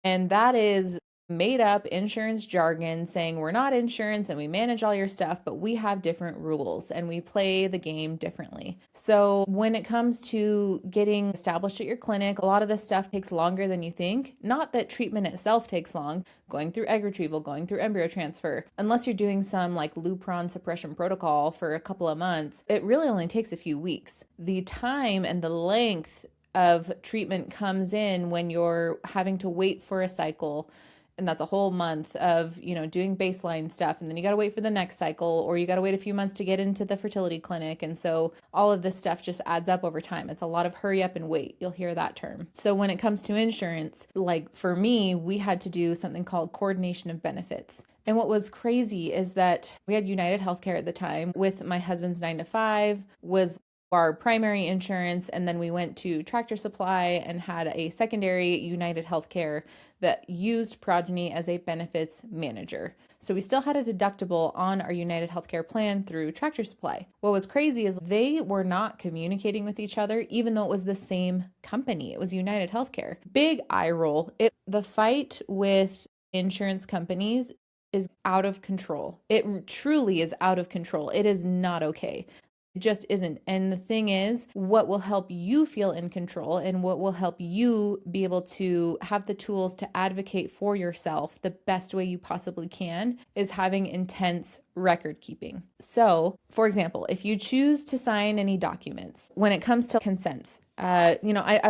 And that is made up insurance jargon saying we're not insurance and we manage all your stuff, but we have different rules and we play the game differently. So when it comes to getting established at your clinic, a lot of this stuff takes longer than you think. Not that treatment itself takes long, going through egg retrieval, going through embryo transfer, unless you're doing some like Lupron suppression protocol for a couple of months, it really only takes a few weeks. The time and the length of treatment comes in when you're having to wait for a cycle. And that's a whole month of, doing baseline stuff. And then you got to wait for the next cycle, or you got to wait a few months to get into the fertility clinic. And so all of this stuff just adds up over time. It's a lot of hurry up and wait. You'll hear that term. So when it comes to insurance, like for me, we had to do something called coordination of benefits. And what was crazy is that we had United Healthcare at the time with my husband's 9-to-5 was our primary insurance, and then we went to Tractor Supply and had a secondary United Healthcare that used Progyny as a benefits manager. So we still had a deductible on our United Healthcare plan through Tractor Supply. What was crazy is they were not communicating with each other, even though it was the same company. It was United Healthcare. Big eye roll. The fight with insurance companies is out of control. It truly is out of control. It is not okay. It just isn't. And the thing is, what will help you feel in control and what will help you be able to have the tools to advocate for yourself the best way you possibly can is having intense record keeping. So, for example, if you choose to sign any documents, when it comes to consents, I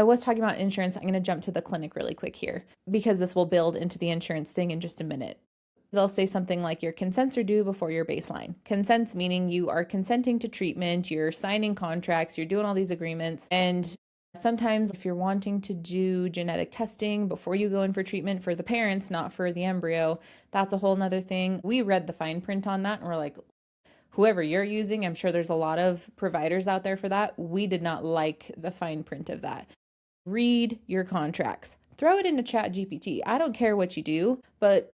was talking about insurance. I'm going to jump to the clinic really quick here because this will build into the insurance thing in just a minute. They'll say something like your consents are due before your baseline. Consents meaning you are consenting to treatment, you're signing contracts, you're doing all these agreements. And sometimes if you're wanting to do genetic testing before you go in for treatment for the parents, not for the embryo, that's a whole nother thing. We read the fine print on that and we're like, whoever you're using, I'm sure there's a lot of providers out there for that. We did not like the fine print of that. Read your contracts. Throw it into ChatGPT. I don't care what you do, but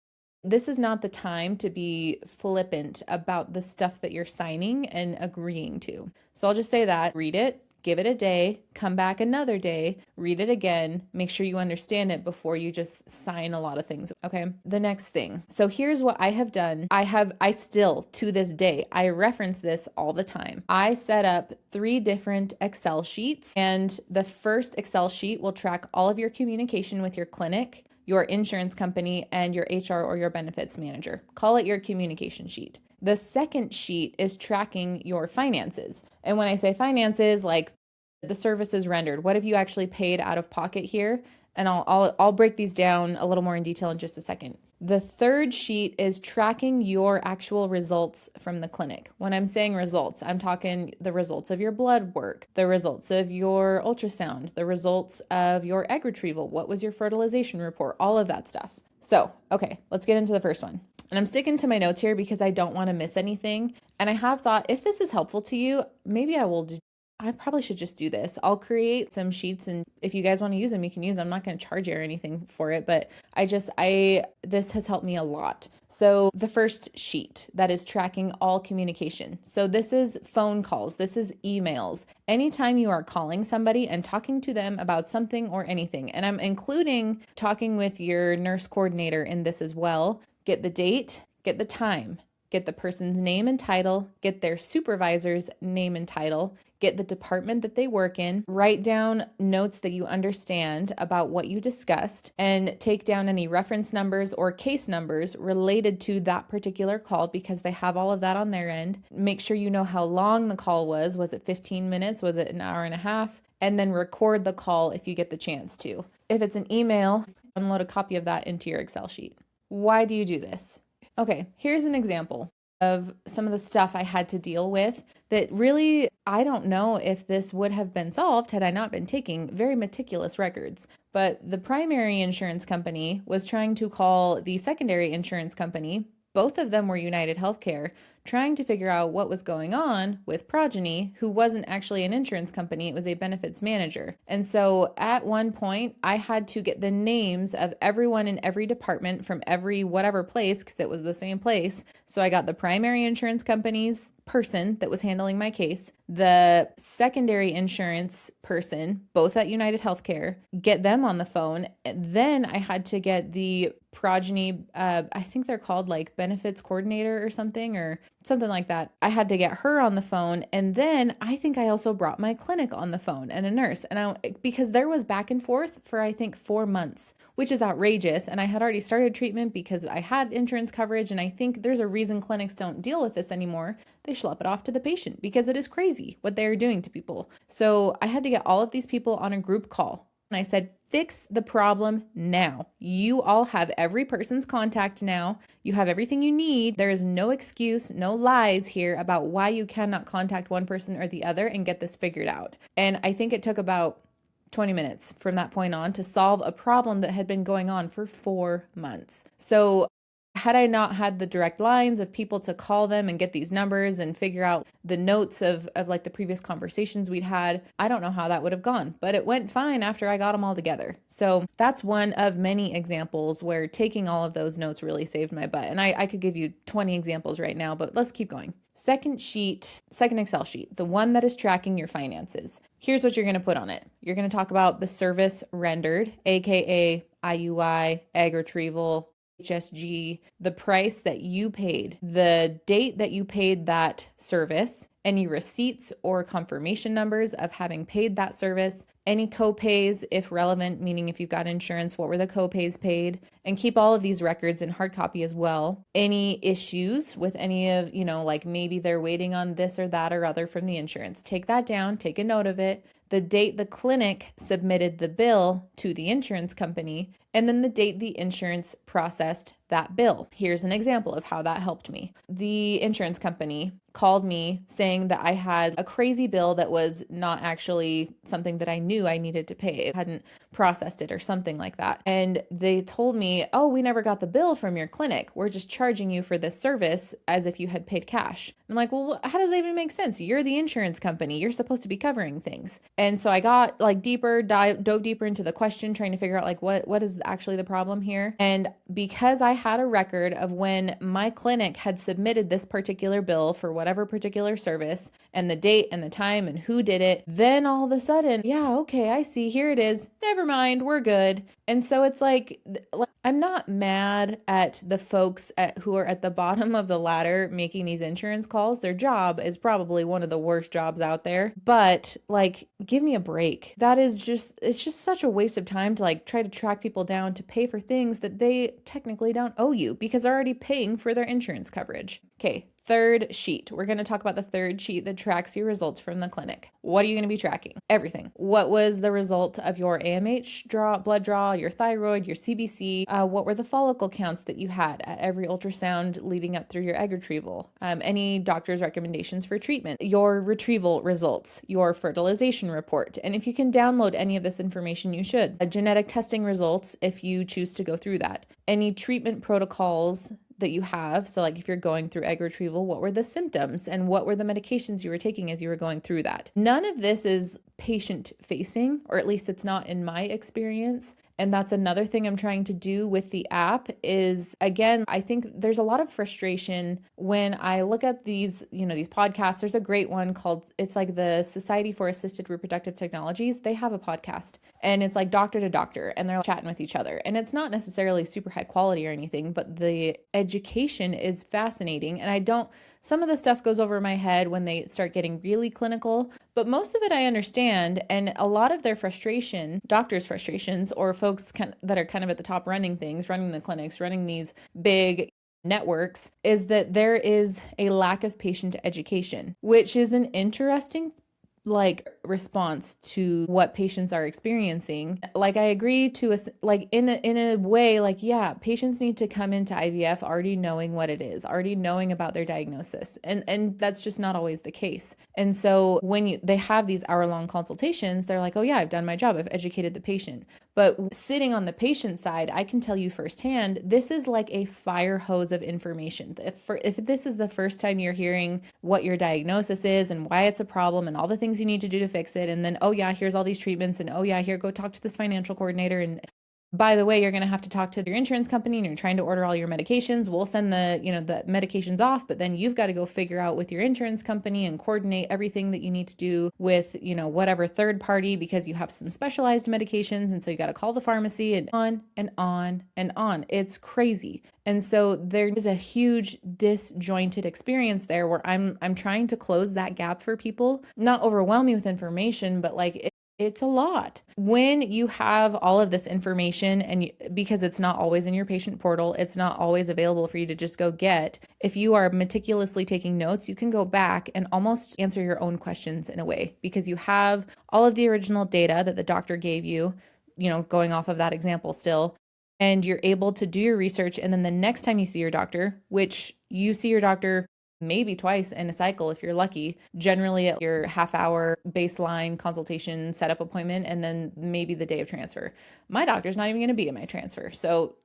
this is not the time to be flippant about the stuff that you're signing and agreeing to. So I'll just say that, read it, give it a day, come back another day, read it again, make sure you understand it before you just sign a lot of things. Okay. The next thing. So here's what I have done. I still to this day, I reference this all the time. I set up 3 different Excel sheets, and the first Excel sheet will track all of your communication with your clinic, your insurance company, and your HR or your benefits manager. Call it your communication sheet. The second sheet is tracking your finances. And when I say finances, like the services rendered, what have you actually paid out of pocket here? And I'll break these down a little more in detail in just a second. The third sheet is tracking your actual results from the clinic. When I'm saying results, I'm talking the results of your blood work, the results of your ultrasound, the results of your egg retrieval, what was your fertilization report, all of that stuff. So, okay, let's get into the first one. And I'm sticking to my notes here because I don't want to miss anything. And I have thought, if this is helpful to you, maybe I probably should just do this. I'll create some sheets, and if you guys want to use them, you can use them. I'm not going to charge you or anything for it, but this has helped me a lot. So the first sheet that is tracking all communication. So this is phone calls. This is emails. Anytime you are calling somebody and talking to them about something or anything, and I'm including talking with your nurse coordinator in this as well. Get the date, get the time, get the person's name and title, get their supervisor's name and title, get the department that they work in, write down notes that you understand about what you discussed, and take down any reference numbers or case numbers related to that particular call because they have all of that on their end. Make sure you know how long the call was. Was it 15 minutes? Was it an hour and a half? And then record the call if you get the chance to. If it's an email, download a copy of that into your Excel sheet. Why do you do this? Okay, here's an example of some of the stuff I had to deal with that really, I don't know if this would have been solved had I not been taking very meticulous records. But the primary insurance company was trying to call the secondary insurance company. Both of them were United Healthcare, trying to figure out what was going on with Progeny, who wasn't actually an insurance company, it was a benefits manager. And so at one point, I had to get the names of everyone in every department from every whatever place, because it was the same place. So I got the primary insurance company's person that was handling my case, the secondary insurance person, both at United Healthcare, get them on the phone. Then I had to get the Progeny, I think they're called like benefits coordinator or something like that. I had to get her on the phone. And then I think I also brought my clinic on the phone and a nurse. And because there was back and forth for, I think, 4 months, which is outrageous. And I had already started treatment because I had insurance coverage. And I think there's a reason clinics don't deal with this anymore. They schlep it off to the patient because it is crazy what they're doing to people. So I had to get all of these people on a group call. And I said, fix the problem now. You all have every person's contact now. You have everything you need. There is no excuse, no lies here about why you cannot contact one person or the other and get this figured out. And I think it took about 20 minutes from that point on to solve a problem that had been going on for 4 months. So had I not had the direct lines of people to call them and get these numbers and figure out the notes of like the previous conversations we'd had, I don't know how that would have gone, but it went fine after I got them all together. So that's one of many examples where taking all of those notes really saved my butt. And I could give you 20 examples right now, but let's keep going. Second Excel sheet, the one that is tracking your finances. Here's what you're going to put on it. You're going to talk about the service rendered, AKA IUI, egg retrieval, HSG, the price that you paid, the date that you paid that service, any receipts or confirmation numbers of having paid that service, any copays if relevant, meaning if you've got insurance, what were the copays paid, and keep all of these records in hard copy as well. Any issues with any of, like maybe they're waiting on this or that or other from the insurance, take that down, take a note of it, the date the clinic submitted the bill to the insurance company, and then the date the insurance processed that bill. Here's an example of how that helped me. The insurance company called me saying that I had a crazy bill that was not actually something that I knew I needed to pay. It hadn't processed it or something like that. And they told me, oh, we never got the bill from your clinic. We're just charging you for this service as if you had paid cash. I'm like, well, how does that even make sense? You're the insurance company. You're supposed to be covering things. And so I got like dove deeper into the question, trying to figure out like what is actually the problem here. And because I had a record of when my clinic had submitted this particular bill for whatever particular service and the date and the time and who did it, then all of a sudden, yeah, okay, I see, here it is. Never mind, we're good. And so it's like I'm not mad at the folks who are at the bottom of the ladder making these insurance calls. Their job is probably one of the worst jobs out there, but like, give me a break. It's just such a waste of time to like try to track people down to pay for things that they technically don't owe you because they're already paying for their insurance coverage. Okay, third sheet. We're going to talk about the third sheet that tracks your results from the clinic. What are you going to be tracking? Everything. What was the result of your AMH blood draw, your thyroid, your CBC? What were the follicle counts that you had at every ultrasound leading up through your egg retrieval? Any doctor's recommendations for treatment, your retrieval results, your fertilization report. And if you can download any of this information, you should. Genetic testing results, if you choose to go through that. Any treatment protocols that you have. So like if you're going through egg retrieval, what were the symptoms and what were the medications you were taking as you were going through that? None of this is patient facing, or at least it's not in my experience. And that's another thing I'm trying to do with the app is, again, I think there's a lot of frustration when I look up these podcasts. There's a great one called, it's like the Society for Assisted Reproductive Technologies. They have a podcast and it's like doctor to doctor and they're chatting with each other. And it's not necessarily super high quality or anything, but the education is fascinating. And some of the stuff goes over my head when they start getting really clinical, but most of it I understand. And a lot of their frustration, doctors' frustrations, or folks that are kind of at the top running things, running the clinics, running these big networks, is that there is a lack of patient education, which is an interesting response to what patients are experiencing. I agree to in a way, yeah, patients need to come into IVF already knowing what it is, already knowing about their diagnosis. And that's just not always the case. And so when they have these hour-long consultations, they're like, oh yeah, I've done my job. I've educated the patient. But sitting on the patient side, I can tell you firsthand, this is like a fire hose of information. If this is the first time you're hearing what your diagnosis is and why it's a problem and all the things you need to do to fix it, and then, oh yeah, here's all these treatments, and oh yeah, here, go talk to this financial coordinator, and by the way, you're going to have to talk to your insurance company and you're trying to order all your medications. We'll send the medications off, but then you've got to go figure out with your insurance company and coordinate everything that you need to do with, whatever third party, because you have some specialized medications. And so you got to call the pharmacy, and on and on and on. It's crazy. And so there is a huge disjointed experience there where I'm trying to close that gap for people, not overwhelm you with information, but it's a lot. When you have all of this information, and because it's not always in your patient portal, it's not always available for you to just go get. If you are meticulously taking notes, you can go back and almost answer your own questions in a way, because you have all of the original data that the doctor gave you, going off of that example still, and you're able to do your research. And then the next time you see your doctor, which you see your doctor maybe twice in a cycle if you're lucky, generally at your half-hour baseline consultation setup appointment, and then maybe the day of transfer. My doctor's not even going to be at my transfer. So,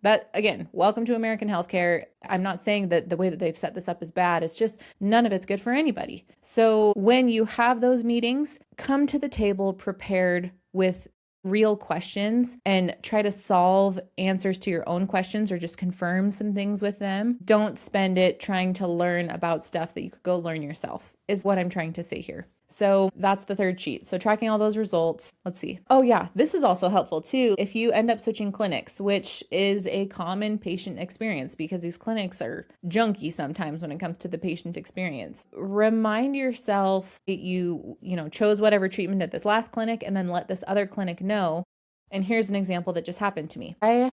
that, again, welcome to American healthcare. I'm not saying that the way that they've set this up is bad. It's just none of it's good for anybody. So when you have those meetings, come to the table prepared with real questions and try to solve answers to your own questions or just confirm some things with them. Don't spend it trying to learn about stuff that you could go learn yourself, is what I'm trying to say here. So that's the third sheet. So tracking all those results. Let's see. Oh yeah, this is also helpful too if you end up switching clinics, which is a common patient experience because these clinics are junky sometimes when it comes to the patient experience. Remind yourself that you chose whatever treatment at this last clinic, and then let this other clinic know. And here's an example that just happened to me. I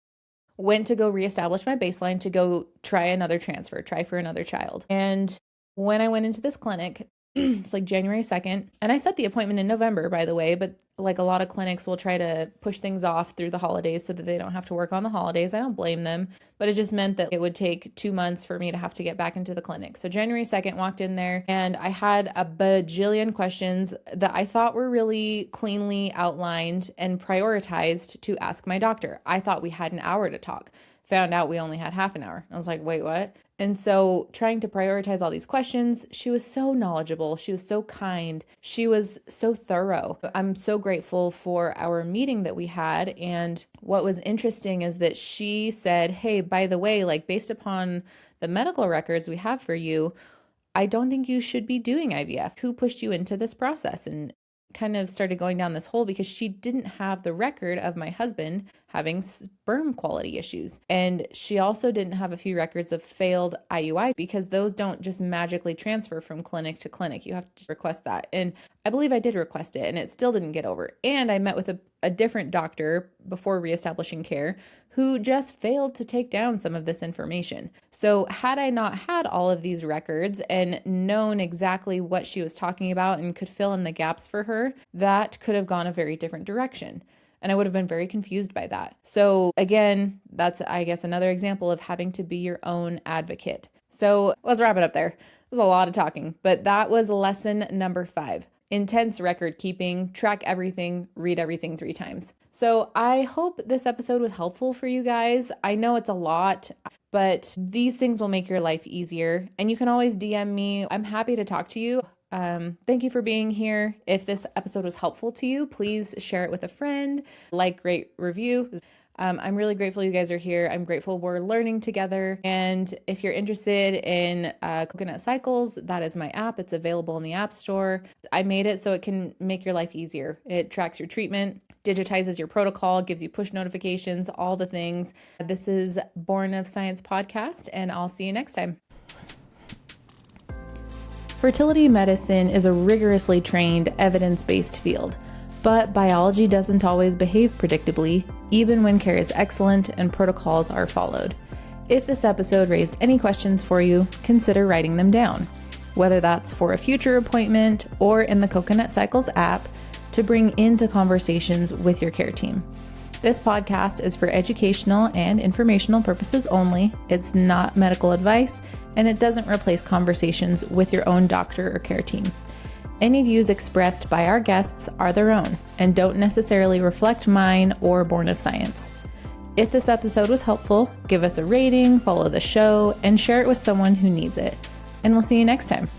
went to go reestablish my baseline to go try for another child. And when I went into this clinic, it's like January 2nd. And I set the appointment in November, by the way, but like a lot of clinics will try to push things off through the holidays so that they don't have to work on the holidays. I don't blame them, but it just meant that it would take 2 months for me to have to get back into the clinic. So January 2nd, walked in there and I had a bajillion questions that I thought were really cleanly outlined and prioritized to ask my doctor. I thought we had an hour to talk. Found out we only had half an hour. I was like, wait, what? And so trying to prioritize all these questions, she was so knowledgeable. She was so kind. She was so thorough. I'm so grateful for our meeting that we had. And what was interesting is that she said, hey, by the way, based upon the medical records we have for you, I don't think you should be doing IVF. Who pushed you into this process? And kind of started going down this hole because she didn't have the record of my husband having sperm quality issues. And she also didn't have a few records of failed IUI because those don't just magically transfer from clinic to clinic. You have to request that. And I believe I did request it and it still didn't get over. And I met with a different doctor before reestablishing care who just failed to take down some of this information. So had I not had all of these records and known exactly what she was talking about and could fill in the gaps for her, that could have gone a very different direction. And I would have been very confused by that. So again, that's, I guess, another example of having to be your own advocate. So let's wrap it up there. There's a lot of talking, but that was lesson number 5. Intense record keeping, track everything, read everything 3 times. So I hope this episode was helpful for you guys. I know it's a lot, but these things will make your life easier. And you can always DM me. I'm happy to talk to you. Thank you for being here. If this episode was helpful to you, please share it with a friend, rate, review. I'm really grateful you guys are here. I'm grateful we're learning together. And if you're interested in Coconut Cycles, that is my app. It's available in the App Store. I made it so it can make your life easier. It tracks your treatment, digitizes your protocol, gives you push notifications, all the things. This is Born of Science podcast, and I'll see you next time. Fertility medicine is a rigorously trained, evidence-based field. But biology doesn't always behave predictably, even when care is excellent and protocols are followed. If this episode raised any questions for you, consider writing them down, whether that's for a future appointment or in the Coconut Cycles app to bring into conversations with your care team. This podcast is for educational and informational purposes only. It's not medical advice, and it doesn't replace conversations with your own doctor or care team. Any views expressed by our guests are their own and don't necessarily reflect mine or Born of Science. If this episode was helpful, give us a rating, follow the show, and share it with someone who needs it. And we'll see you next time.